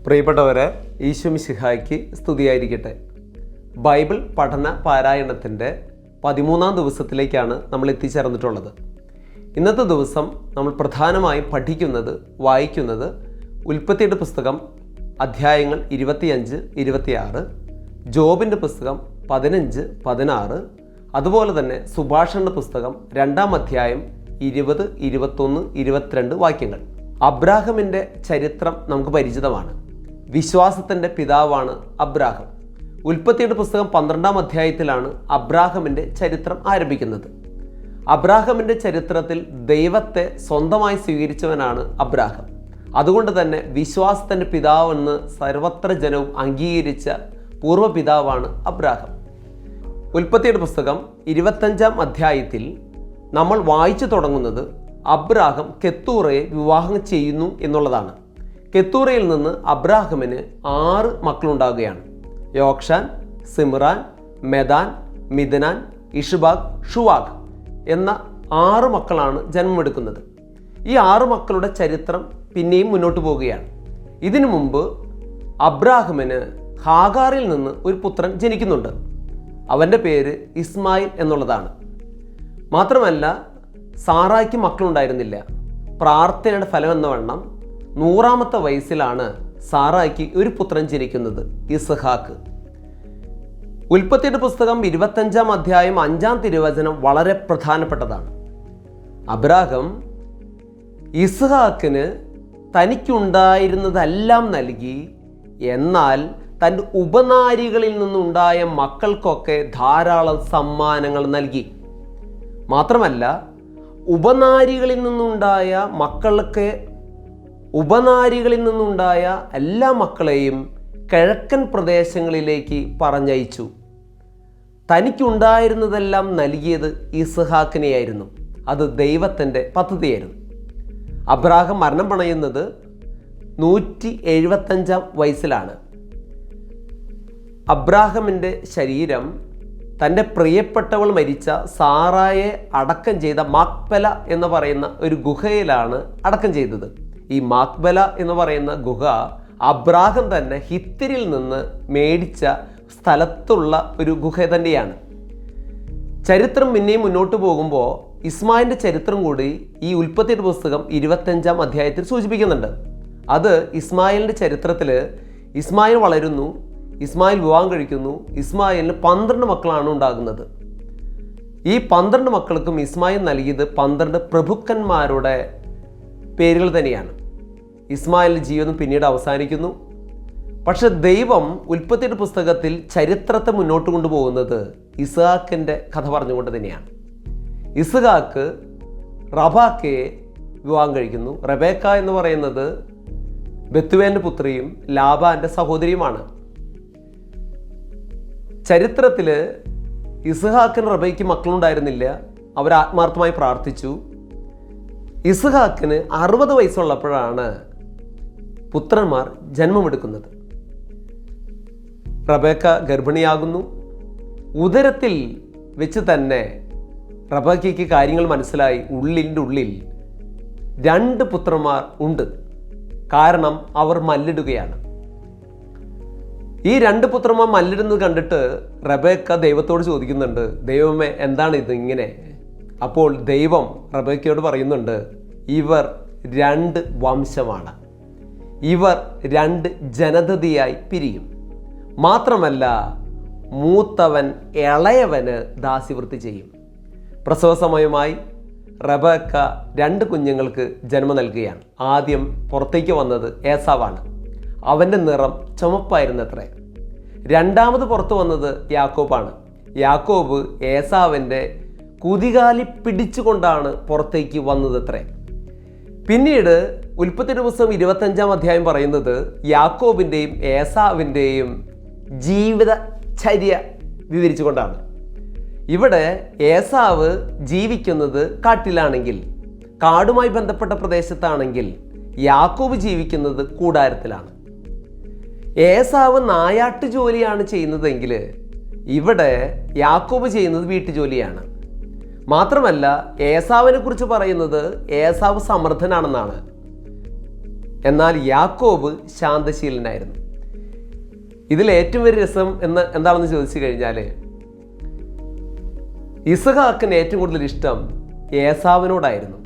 പ്രിയപ്പെട്ടവരെ, ഈശോ മിശിഹായ്ക്ക് സ്തുതിയായിരിക്കട്ടെ. ബൈബിൾ പഠന പാരായണത്തിൻ്റെ 13-ാം ദിവസത്തിലേക്കാണ് നമ്മൾ എത്തിച്ചേർന്നിട്ടുള്ളത്. ഇന്നത്തെ ദിവസം നമ്മൾ പ്രധാനമായും വായിക്കുന്നത് ഉൽപ്പത്തിയുടെ പുസ്തകം അധ്യായങ്ങൾ 25, 26, ജോബിൻ്റെ പുസ്തകം 15, 16, അതുപോലെ തന്നെ സുഭാഷണ പുസ്തകം 2-ാം അധ്യായം 20, 21, 22 വാക്യങ്ങൾ. അബ്രാഹമിൻ്റെ ചരിത്രം നമുക്ക് പരിചിതമാണ്. വിശ്വാസത്തിൻ്റെ പിതാവാണ് അബ്രാഹം. ഉൽപ്പത്തിയുടെ പുസ്തകം 12-ാം അധ്യായത്തിലാണ് അബ്രാഹമിൻ്റെ ചരിത്രം ആരംഭിക്കുന്നത്. അബ്രാഹമിൻ്റെ ചരിത്രത്തിൽ ദൈവത്തെ സ്വന്തമായി സ്വീകരിച്ചവനാണ് അബ്രാഹം. അതുകൊണ്ട് തന്നെ വിശ്വാസത്തിൻ്റെ പിതാവെന്ന് സർവത്ര ജനവും അംഗീകരിച്ച പൂർവ്വപിതാവാണ് അബ്രാഹം. ഉൽപ്പത്തിയുടെ പുസ്തകം 25-ാം അധ്യായത്തിൽ നമ്മൾ വായിച്ചു തുടങ്ങുന്നത് അബ്രാഹം കെത്തൂറയെ വിവാഹം ചെയ്യുന്നു എന്നുള്ളതാണ്. കെത്തൂറയിൽ നിന്ന് അബ്രാഹമിന് 6 മക്കളുണ്ടാകുകയാണ്. യോക്ഷാൻ, സിമ്രാൻ, മെദാൻ, മിദ്നാൻ, ഇഷ്ബാഖ്, ഷുവാഖ് എന്ന 6 മക്കളാണ് ജന്മമെടുക്കുന്നത്. ഈ 6 മക്കളുടെ ചരിത്രം പിന്നെയും മുന്നോട്ട് പോവുകയാണ്. ഇതിനു മുമ്പ് അബ്രാഹമിന് ഹാഗാറിൽ നിന്ന് ഒരു പുത്രൻ ജനിക്കുന്നുണ്ട്. അവൻ്റെ പേര് ഇസ്മായിൽ എന്നുള്ളതാണ്. മാത്രമല്ല, സാറായ്ക്ക് മക്കളുണ്ടായിരുന്നില്ല. പ്രാർത്ഥനയുടെ ഫലമെന്ന വണ്ണം 100-ാമത്തെ വയസ്സിലാണ് സാറായ്ക്ക് ഒരു പുത്രൻ ജനിക്കുന്നത്, ഇസ്ഹാക്ക്. ഉൽപ്പത്തിയുടെ പുസ്തകം 25-ാം അധ്യായം 5-ാം തിരുവചനം വളരെ പ്രധാനപ്പെട്ടതാണ്. അബ്രാഹം ഇസ്ഹാക്കിന് തനിക്കുണ്ടായിരുന്നതെല്ലാം നൽകി, എന്നാൽ തൻ്റെ ഉപനാരികളിൽ നിന്നുണ്ടായ മക്കൾക്കൊക്കെ ധാരാളം സമ്മാനങ്ങൾ നൽകി. മാത്രമല്ല, ഉപനാരികളിൽ നിന്നുണ്ടായ എല്ലാ മക്കളെയും കിഴക്കൻ പ്രദേശങ്ങളിലേക്ക് പറഞ്ഞയച്ചു. തനിക്കുണ്ടായിരുന്നതെല്ലാം നൽകിയത് ഇസ്ഹാക്കിനെയായിരുന്നു. അത് ദൈവത്തിൻ്റെ പദ്ധതിയായിരുന്നു. അബ്രാഹം മരണം പണയുന്നത് 175-ാം വയസ്സിലാണ്. അബ്രാഹമിൻ്റെ ശരീരം തൻ്റെ പ്രിയപ്പെട്ടവൾ മരിച്ച സാറായെ അടക്കം ചെയ്ത മാക്പെല എന്ന് പറയുന്ന ഒരു ഗുഹയിലാണ് അടക്കം ചെയ്തത്. ഈ മാക്പെല എന്ന് പറയുന്ന ഗുഹ അബ്രാഹം തന്നെ ഹിത്തിരിൽ നിന്ന് മേടിച്ച സ്ഥലത്തുള്ള ഒരു ഗുഹ തന്നെയാണ്. ചരിത്രം പിന്നെയും മുന്നോട്ട് പോകുമ്പോൾ ഇസ്മായിലിൻ്റെ ചരിത്രം കൂടി ഈ ഉൽപ്പത്തിയുടെ പുസ്തകം 25-ാം അധ്യായത്തിൽ സൂചിപ്പിക്കുന്നുണ്ട്. അത് ഇസ്മായിലിൻ്റെ ചരിത്രത്തിൽ ഇസ്മായിൽ വളരുന്നു, ഇസ്മായിൽ വിവാഹം കഴിക്കുന്നു. ഇസ്മായിലിന് 12 മക്കളാണ് ഉണ്ടാകുന്നത്. ഈ 12 മക്കൾക്കും ഇസ്മായിൽ നൽകിയത് 12 പ്രഭുക്കന്മാരുടെ പേരുകൾ തന്നെയാണ്. ഇസ്മായിലിൻ്റെ ജീവിതം പിന്നീട് അവസാനിക്കുന്നു. പക്ഷെ ദൈവം ഉൽപ്പത്തിയുടെ പുസ്തകത്തിൽ ചരിത്രത്തെ മുന്നോട്ട് കൊണ്ടുപോകുന്നത് ഇസ്ഹാക്കിൻ്റെ കഥ പറഞ്ഞുകൊണ്ട് തന്നെയാണ്. ഇസ്ഹാക്ക് റബാക്കയെ വിവാഹം കഴിക്കുന്നു. റബേക്ക എന്ന് പറയുന്നത് ബെത്തുവേലിൻ്റെ പുത്രിയും ലാബാൻ്റെ സഹോദരിയുമാണ്. ചരിത്രത്തിൽ ഇസ്ഹാക്കിന് റബേക്ക് മക്കളുണ്ടായിരുന്നില്ല. അവർ ആത്മാർത്ഥമായി പ്രാർത്ഥിച്ചു. ഇസ്ഹാക്കിന് 60 വയസ്സുള്ളപ്പോഴാണ് പുത്രന്മാർ ജന്മമെടുക്കുന്നത്. റബേക്ക ഗർഭിണിയാകുന്നു. ഉദരത്തിൽ വെച്ച് തന്നെ റബേക്കയ്ക്ക് കാര്യങ്ങൾ മനസ്സിലായി. ഉള്ളിൻ്റെ ഉള്ളിൽ 2 പുത്രന്മാർ ഉണ്ട്. കാരണം അവർ മല്ലിടുകയാണ്. ഈ 2 പുത്രന്മാർ മല്ലിടുന്നത് കണ്ടിട്ട് റബേക്ക ദൈവത്തോട് ചോദിക്കുന്നുണ്ട്, ദൈവമേ, എന്താണ് ഇത് ഇങ്ങനെ? അപ്പോൾ ദൈവം റബേക്കയോട് പറയുന്നുണ്ട്, ഇവർ 2 വംശമാണ്. ഇവർ 2 ജനതയായി പിരിയും. മാത്രമല്ല, മൂത്തവൻ ഇളയവന് ദാസ്യവൃത്തി ചെയ്യും. പ്രസവ സമയമായി റബേക്ക 2 കുഞ്ഞുങ്ങൾക്ക് ജന്മം നൽകുകയാണ്. ആദ്യം പുറത്തേക്ക് വന്നത് ഏസാവാണ്. അവൻ്റെ നിറം ചുമപ്പായിരുന്നത്രേ. രണ്ടാമത് പുറത്തു വന്നത് യാക്കോബാണ്. യാക്കോബ് ഏസാവിൻ്റെ കുതികാലി പിടിച്ചുകൊണ്ടാണ് പുറത്തേക്ക് വന്നതത്രേ. പിന്നീട് ഉൽപ്പത്തിയുടെ പുസ്തകം 25-ാം അധ്യായം പറയുന്നത് യാക്കോബിൻ്റെയും ഏസാവിൻ്റെയും ജീവിതചര്യ വിവരിച്ചുകൊണ്ടാണ്. ഇവിടെ ഏസാവ് ജീവിക്കുന്നത് കാട്ടിലാണെങ്കിൽ, കാടുമായി ബന്ധപ്പെട്ട പ്രദേശത്താണെങ്കിൽ, യാക്കോബ് ജീവിക്കുന്നത് കൂടാരത്തിലാണ്. ഏസാവ് നായാട്ട് ജോലിയാണ് ചെയ്യുന്നതെങ്കിൽ ഇവിടെ യാക്കോബ് ചെയ്യുന്നത് വീട്ടുജോലിയാണ്. മാത്രമല്ല, ഏസാവിനെ കുറിച്ച് പറയുന്നത് ഏസാവ് സമർത്ഥനാണെന്നാണ്. എന്നാൽ യാക്കോബ് ശാന്തശീലനായിരുന്നു. ഇതിൽ ഏറ്റവും വലിയ രസം എന്താണെന്ന് ചോദിച്ചു കഴിഞ്ഞാൽ, ഇസഹാക്കിന് ഏറ്റവും കൂടുതൽ ഇഷ്ടം ഏസാവിനോടായിരുന്നു.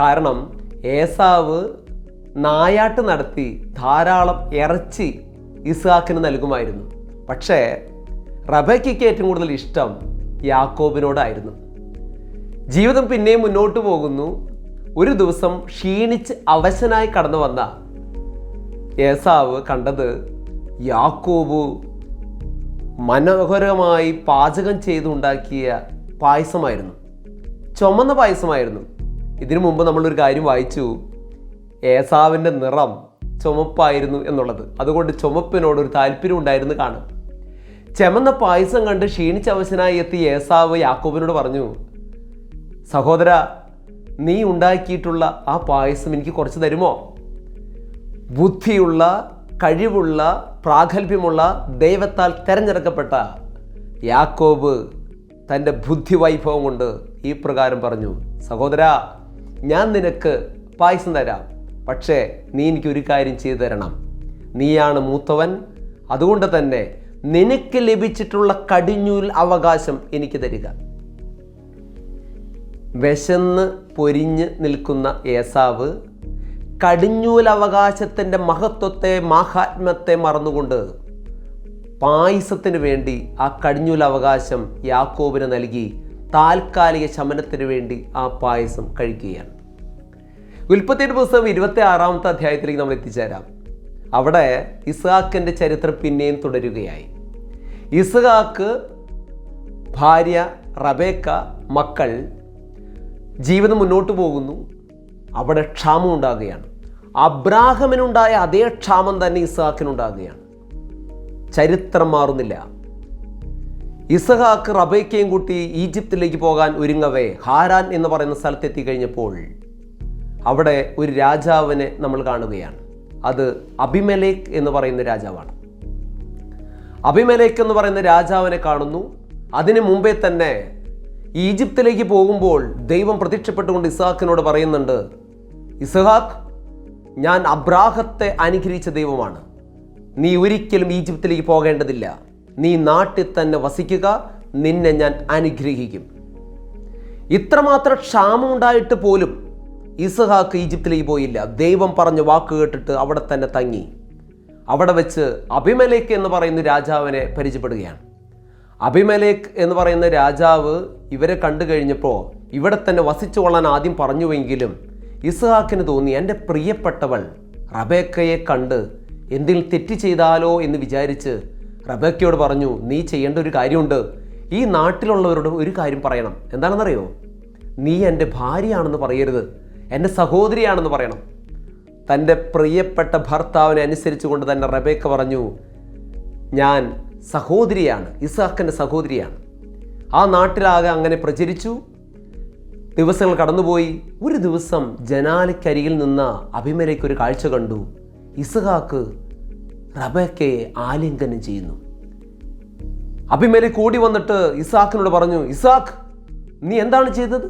കാരണം ഏസാവ് നായാട്ട് നടത്തി ധാരാളം ഇറച്ചി ഇസഹാക്കിന് നൽകുമായിരുന്നു. പക്ഷേ റബേക്കയ്ക്ക് ഏറ്റവും കൂടുതൽ ഇഷ്ടം യാക്കോബിനോടായിരുന്നു. ജീവിതം പിന്നെയും മുന്നോട്ട് പോകുന്നു. ഒരു ദിവസം ക്ഷീണിച്ച് അവശനായി കടന്നു വന്ന ഏസാവ് കണ്ടത് യാക്കോബ് മനോഹരമായി പാചകം ചെയ്തുണ്ടാക്കിയ പായസമായിരുന്നു. ചുമന്ന പായസമായിരുന്നു. ഇതിനു മുമ്പ് നമ്മളൊരു കാര്യം വായിച്ചു, ഏസാവിൻ്റെ നിറം ചുമപ്പായിരുന്നു എന്നുള്ളത്. അതുകൊണ്ട് ചുമപ്പിനോടൊരു താല്പര്യം ഉണ്ടായിരുന്നു കാണും. ചെമന്ന പായസം കണ്ട് ക്ഷീണിച്ച് അവശനായി എത്തിയ ഏസാവ് യാക്കോബിനോട് പറഞ്ഞു, സഹോദര, നീ ഉണ്ടാക്കിയിട്ടുള്ള ആ പായസം എനിക്ക് കുറച്ച് തരുമോ? ബുദ്ധിയുള്ള, കഴിവുള്ള, പ്രാഗൽഭ്യമുള്ള, ദൈവത്താൽ തിരഞ്ഞെടുക്കപ്പെട്ട യാക്കോബ് തൻ്റെ ബുദ്ധിവൈഭവം കൊണ്ട് ഈ പ്രകാരം പറഞ്ഞു, സഹോദര, ഞാൻ നിനക്ക് പായസം തരാം. പക്ഷേ നീ എനിക്കൊരു കാര്യം ചെയ്തു തരണം. നീയാണ് മൂത്തവൻ. അതുകൊണ്ട് തന്നെ നിനക്ക് ലഭിച്ചിട്ടുള്ള കടിഞ്ഞൂൽ അവകാശം എനിക്ക് തരിക. വിശന്ന് പൊരിഞ്ഞ് നിൽക്കുന്ന ഏസാവ് കടിഞ്ഞൂൽ അവകാശത്തിൻ്റെ മഹത്വത്തെ, മാഹാത്മ്യത്തെ മറന്നുകൊണ്ട് പായസത്തിന് വേണ്ടി ആ കടിഞ്ഞൂൽ അവകാശം യാക്കോബിന് നൽകി താൽക്കാലിക ശമനത്തിന് വേണ്ടി ആ പായസം കഴിക്കുകയാണ്. ഉൽപ്പത്തിയുടെ പുസ്തകം 26-ാമത്തെ അധ്യായത്തിലേക്ക് നമ്മൾ എത്തിച്ചേരാം. അവിടെ ഇസ്ഹാക്കിൻ്റെ ചരിത്രം പിന്നെയും തുടരുകയായി. ഇസ്ഹാക്ക്, ഭാര്യ റബേക്ക, മക്കൾ, ജീവിതം മുന്നോട്ട് പോകുന്നു. അവിടെ ക്ഷാമം ഉണ്ടാകുകയാണ്. അബ്രാഹമിനുണ്ടായ അതേ ക്ഷാമം തന്നെ ഇസ്ഹാക്കിനുണ്ടാകുകയാണ്. ചരിത്രം മാറുന്നില്ല. ഇസ്ഹാക്ക് റബേക്കയും കൂട്ടി ഈജിപ്തിലേക്ക് പോകാൻ ഒരുങ്ങവേ ഹാരാൻ എന്ന് പറയുന്ന സ്ഥലത്തെത്തി കഴിഞ്ഞപ്പോൾ അവിടെ ഒരു രാജാവിനെ നമ്മൾ കാണുകയാണ്. അത് അബിമേലെക്ക് എന്ന് പറയുന്ന രാജാവാണ്. അബിമേലെക്ക് എന്ന് പറയുന്ന രാജാവിനെ കാണുന്നു. അതിനു മുമ്പേ തന്നെ ഈജിപ്തിലേക്ക് പോകുമ്പോൾ ദൈവം പ്രത്യക്ഷപ്പെട്ടുകൊണ്ട് ഇസ്ഹാക്കിനോട് പറയുന്നുണ്ട്, ഇസ്ഹാക്ക്, ഞാൻ അബ്രാഹത്തെ അനുഗ്രഹിച്ച ദൈവമാണ്. നീ ഒരിക്കലും ഈജിപ്തിലേക്ക് പോകേണ്ടതില്ല. നീ നാട്ടിൽ തന്നെ വസിക്കുക. നിന്നെ ഞാൻ അനുഗ്രഹിക്കും. ഇത്രമാത്രം ക്ഷാമം ഉണ്ടായിട്ട് പോലും ഇസ്ഹാക്ക് ഈജിപ്തിലേക്ക് പോയില്ല. ദൈവം പറഞ്ഞ വാക്ക് കേട്ടിട്ട് അവിടെ തന്നെ തങ്ങി. അവിടെ വെച്ച് അബിമേലെക്ക് എന്ന് പറയുന്ന രാജാവിനെ പരിചയപ്പെടുകയാണ്. അബിമേലെക്ക് എന്ന് പറയുന്ന രാജാവ് ഇവരെ കണ്ടു കഴിഞ്ഞപ്പോൾ ഇവിടെ തന്നെ വസിച്ചു കൊള്ളാൻ ആദ്യം പറഞ്ഞുവെങ്കിലും ഇസ്ഹാക്കിന് തോന്നി, എൻ്റെ പ്രിയപ്പെട്ടവൾ റബേക്കയെ കണ്ട് എന്തെങ്കിലും തെറ്റ് ചെയ്താലോ എന്ന് വിചാരിച്ച് റബേക്കയോട് പറഞ്ഞു, നീ ചെയ്യേണ്ട ഒരു കാര്യമുണ്ട്. ഈ നാട്ടിലുള്ളവരോട് ഒരു കാര്യം പറയണം. എന്താണെന്നറിയോ? നീ എൻ്റെ ഭാര്യയാണെന്ന് പറയരുത്, എൻ്റെ സഹോദരിയാണെന്ന് പറയണം. തൻ്റെ പ്രിയപ്പെട്ട ഭർത്താവിനെ അനുസരിച്ചുകൊണ്ട് തന്നെ റബേക്ക പറഞ്ഞു, ഞാൻ സഹോദരിയാണ്, ഇസ്ഹാക്കിൻ്റെ സഹോദരിയാണ്. ആ നാട്ടിലാകെ അങ്ങനെ പ്രചരിച്ചു. ദിവസങ്ങൾ കടന്നുപോയി. ഒരു ദിവസം ജനാലക്കരികിൽ നിന്ന് അബിമേലെക്ക് ഒരു കാഴ്ച കണ്ടു. ഇസ്ഹാക്ക് റബേക്കയെ ആലിംഗനം ചെയ്യുന്നു. അബിമേലെക്ക് കൂടി വന്നിട്ട് ഇസ്ഹാക്കിനോട് പറഞ്ഞു, ഇസ്ഹാക്ക്, നീ എന്താണ് ചെയ്തത്?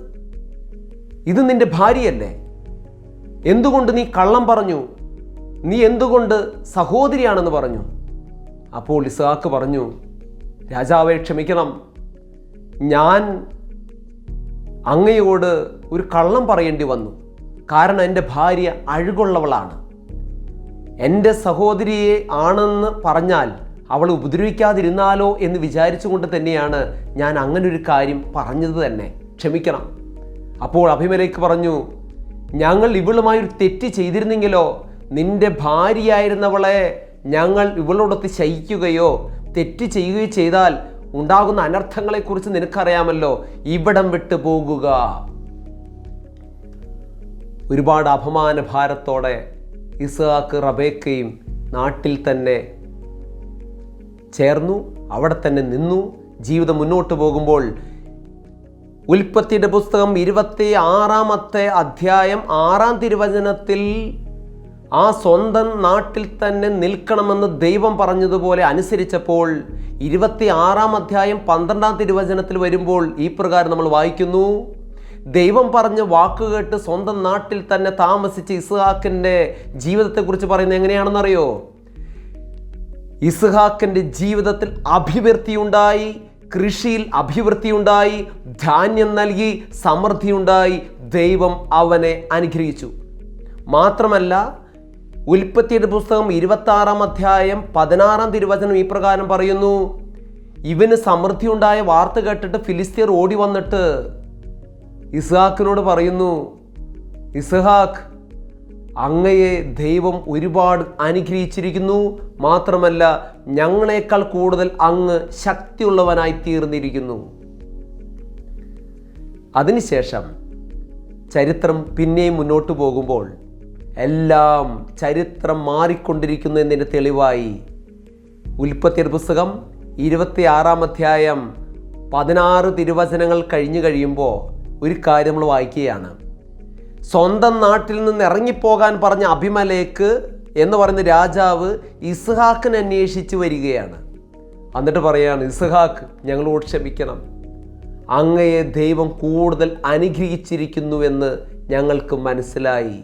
ഇത് നിന്റെ ഭാര്യയല്ലേ? എന്തുകൊണ്ട് നീ കള്ളം പറഞ്ഞു? നീ എന്തുകൊണ്ട് സഹോദരിയാണെന്ന് പറഞ്ഞു? അപ്പോൾ ഇസ്ഹാക്ക് പറഞ്ഞു, രാജാവേ, ക്ഷമിക്കണം, ഞാൻ അങ്ങയോട് ഒരു കള്ളം പറയേണ്ടി വന്നു. കാരണം എൻ്റെ ഭാര്യ അഴുകുള്ളവളാണ്. എൻ്റെ സഹോദരിയെ ആണെന്ന് പറഞ്ഞാൽ അവൾ ഉപദ്രവിക്കാതിരുന്നാലോ എന്ന് വിചാരിച്ചുകൊണ്ട് തന്നെയാണ് ഞാൻ അങ്ങനൊരു കാര്യം പറഞ്ഞത് തന്നെ. ക്ഷമിക്കണം. അപ്പോൾ അബിമേലെക്ക് പറഞ്ഞു, ഞങ്ങൾ ഇവളുമായൊരു തെറ്റ് ചെയ്തിരുന്നെങ്കിലോ നിന്റെ ഭാര്യയായിരുന്നവളെ ഞങ്ങൾ ഇവളോടൊത്ത് ശയിക്കുകയോ തെറ്റ് ചെയ്യുകയോ ചെയ്താൽ ഉണ്ടാകുന്ന അനർത്ഥങ്ങളെക്കുറിച്ച് നിനക്കറിയാമല്ലോ. ഇവിടം വിട്ടു പോകുക. ഒരുപാട് അപമാന ഭാരത്തോടെ ഇസ്ഹാക്ക് റബേക്കയും നാട്ടിൽ തന്നെ ചേർന്നു. അവിടെ തന്നെ നിന്നു. ജീവിതം മുന്നോട്ട് പോകുമ്പോൾ ഉൽപ്പത്തിയുടെ പുസ്തകം 26-ാമത്തെ അധ്യായം 6-ാം തിരുവചനത്തിൽ ആ സ്വന്തം നാട്ടിൽ തന്നെ നിൽക്കണമെന്ന് ദൈവം പറഞ്ഞതുപോലെ അനുസരിച്ചപ്പോൾ 26-ാം അധ്യായം 12-ാം തിരുവചനത്തിൽ വരുമ്പോൾ ഈ പ്രകാരം നമ്മൾ വായിക്കുന്നു, ദൈവം പറഞ്ഞ വാക്കുകേട്ട് സ്വന്തം നാട്ടിൽ തന്നെ താമസിച്ച ഇസ്ഹാക്കിൻ്റെ ജീവിതത്തെക്കുറിച്ച് പറയുന്നത് എങ്ങനെയാണെന്നറിയോ? ഇസ്ഹാക്കിൻ്റെ ജീവിതത്തിൽ അഭിവൃദ്ധിയുണ്ടായി, കൃഷിയിൽ അഭിവൃദ്ധിയുണ്ടായി, ധാന്യം നൽകി, സമൃദ്ധിയുണ്ടായി. ദൈവം അവനെ അനുഗ്രഹിച്ചു. മാത്രമല്ല, ഉൽപ്പത്തിയുടെ പുസ്തകം 26-ാം അധ്യായം 16-ാം തിരുവചനം ഇപ്രകാരം പറയുന്നു: ഇവന് സമൃദ്ധി ഉണ്ടായ വാർത്ത കേട്ടിട്ട് ഫിലിസ്ത്യർ ഓടി വന്നിട്ട് ഇസ്ഹാക്കിനോട് പറയുന്നു, ഇസ്ഹാക്ക്, അങ്ങയെ ദൈവം ഒരുപാട് അനുഗ്രഹിച്ചിരിക്കുന്നു. മാത്രമല്ല, ഞങ്ങളെക്കാൾ കൂടുതൽ അങ്ങ് ശക്തിയുള്ളവനായി തീർന്നിരിക്കുന്നു. അതിനുശേഷം ചരിത്രം പിന്നെയും മുന്നോട്ട് പോകുമ്പോൾ എല്ലാം ചരിത്രം മാറിക്കൊണ്ടിരിക്കുന്നു എന്നതിൻ്റെ തെളിവായി ഉൽപ്പത്തിയുടെ പുസ്തകം 26-ാം അധ്യായം 16 തിരുവചനങ്ങൾ കഴിഞ്ഞു കഴിയുമ്പോൾ ഒരു കാര്യം നമ്മൾ വായിക്കുകയാണ്. സ്വന്തം നാട്ടിൽ നിന്ന് ഇറങ്ങിപ്പോകാൻ പറഞ്ഞ അബിമേലെക്ക് എന്ന് പറയുന്ന രാജാവ് ഇസ്ഹാക്കിനെ അന്വേഷിച്ച് വരികയാണ്. എന്നിട്ട് പറയാണ്, ഇസ്ഹാക്ക്, ഞങ്ങളോട് ക്ഷമിക്കണം, അങ്ങയെ ദൈവം കൂടുതൽ അനുഗ്രഹിച്ചിരിക്കുന്നുവെന്ന് ഞങ്ങൾക്ക് മനസ്സിലായി.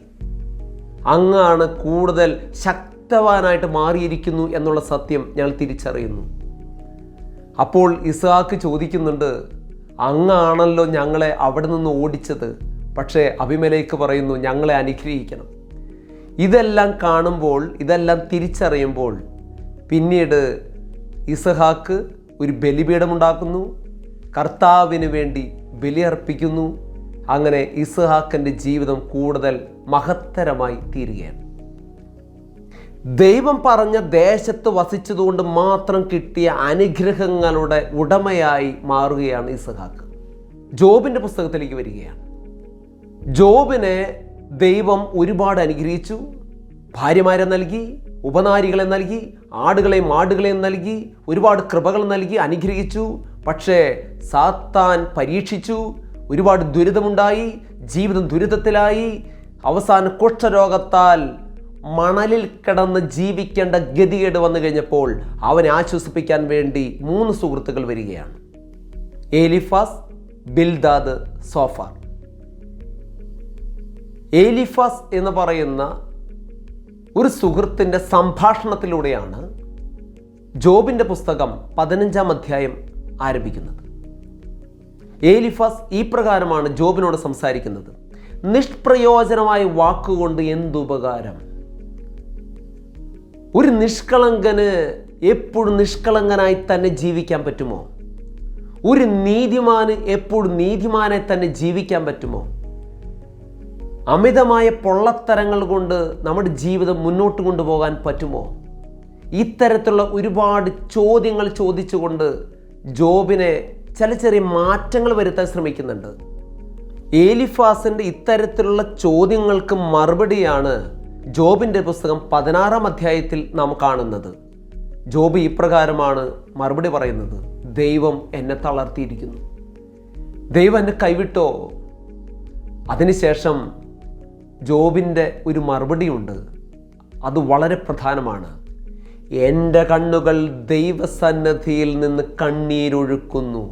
അങ്ങാണ് കൂടുതൽ ശക്തവാനായിട്ട് മാറിയിരിക്കുന്നു എന്നുള്ള സത്യം ഞങ്ങൾ തിരിച്ചറിയുന്നു. അപ്പോൾ ഇസ്ഹാക്ക് ചോദിക്കുന്നുണ്ട്, അങ്ങാണല്ലോ ഞങ്ങളെ അവിടെ നിന്ന് ഓടിച്ചത്. പക്ഷേ അബിമേലെക്ക് പറയുന്നു, ഞങ്ങളെ അനുഗ്രഹിക്കണം. ഇതെല്ലാം കാണുമ്പോൾ, ഇതെല്ലാം തിരിച്ചറിയുമ്പോൾ പിന്നീട് ഇസ്ഹാക്ക് ഒരു ബലിപീഠമുണ്ടാക്കുന്നു, കർത്താവിന് വേണ്ടി ബലിയർപ്പിക്കുന്നു. അങ്ങനെ ഇസ്ഹാക്കിൻ്റെ ജീവിതം കൂടുതൽ മഹത്തരമായി തീരുകയാണ്. ദൈവം പറഞ്ഞ ദേശത്ത് വസിച്ചതുകൊണ്ട് മാത്രം കിട്ടിയ അനുഗ്രഹങ്ങളുടെ ഉടമയായി മാറുകയാണ് ഇസ്ഹാക്ക്. ജോബിൻ്റെ പുസ്തകത്തിലേക്ക് വരികയാണ്. ജോബിനെ ദൈവം ഒരുപാട് അനുഗ്രഹിച്ചു. ഭാര്യമാരെ നൽകി, ഉപനാരികളെ നൽകി, ആടുകളെയും മാടുകളെയും നൽകി, ഒരുപാട് കൃപകൾ നൽകി അനുഗ്രഹിച്ചു. പക്ഷേ സാത്താൻ പരീക്ഷിച്ചു. ഒരുപാട് ദുരിതമുണ്ടായി, ജീവിതം ദുരിതത്തിലായി. അവസാന കുഷ്ഠരോഗത്താൽ മണലിൽ കിടന്ന് ജീവിക്കേണ്ട ഗതികേട് വന്നു കഴിഞ്ഞപ്പോൾ അവനെ ആശ്വസിപ്പിക്കാൻ വേണ്ടി 3 സുഹൃത്തുക്കൾ വരികയാണ്: എലീഫാസ്, ബിൽദാദ്, സോഫാർ. എലീഫാസ് എന്ന് പറയുന്ന ഒരു സുഹൃത്തിൻ്റെ സംഭാഷണത്തിലൂടെയാണ് ജോബിൻ്റെ പുസ്തകം 15-ാം അധ്യായം ആരംഭിക്കുന്നത്. എലീഫാസ് ഈ പ്രകാരമാണ് ജോബിനോട് സംസാരിക്കുന്നത്: നിഷ്പ്രയോജനമായ വാക്കുകൊണ്ട് എന്തുപകാരം? ഒരു നിഷ്കളങ്കന് എപ്പോഴും നിഷ്കളങ്കനായി തന്നെ ജീവിക്കാൻ പറ്റുമോ? ഒരു നീതിമാന് എപ്പോഴും നീതിമാനായി തന്നെ ജീവിക്കാൻ പറ്റുമോ? അമിതമായ പൊള്ളത്തരങ്ങൾ കൊണ്ട് നമ്മുടെ ജീവിതം മുന്നോട്ട് കൊണ്ടുപോകാൻ പറ്റുമോ? ഇത്തരത്തിലുള്ള ഒരുപാട് ചോദ്യങ്ങൾ ചോദിച്ചുകൊണ്ട് ജോബിനെ ചില ചെറിയ മാറ്റങ്ങൾ വരുത്താൻ ശ്രമിക്കുന്നുണ്ട്. എലീഫാസിൻ്റെ ഇത്തരത്തിലുള്ള ചോദ്യങ്ങൾക്ക് മറുപടിയാണ് ജോബിൻ്റെ പുസ്തകം 16-ാം അധ്യായത്തിൽ നാം കാണുന്നത്. ജോബ് ഇപ്രകാരമാണ് മറുപടി പറയുന്നത്: ദൈവം എന്നെ തളർത്തിയിരിക്കുന്നു, ദൈവം എന്നെ കൈവിട്ടോ? അതിനുശേഷം ജോബിൻ്റെ ഒരു മറുപടിയുണ്ട്, അത് വളരെ പ്രധാനമാണ്: എൻ്റെ കണ്ണുകൾ ദൈവസന്നിധിയിൽ നിന്ന് കണ്ണീരൊഴുക്കുന്നു.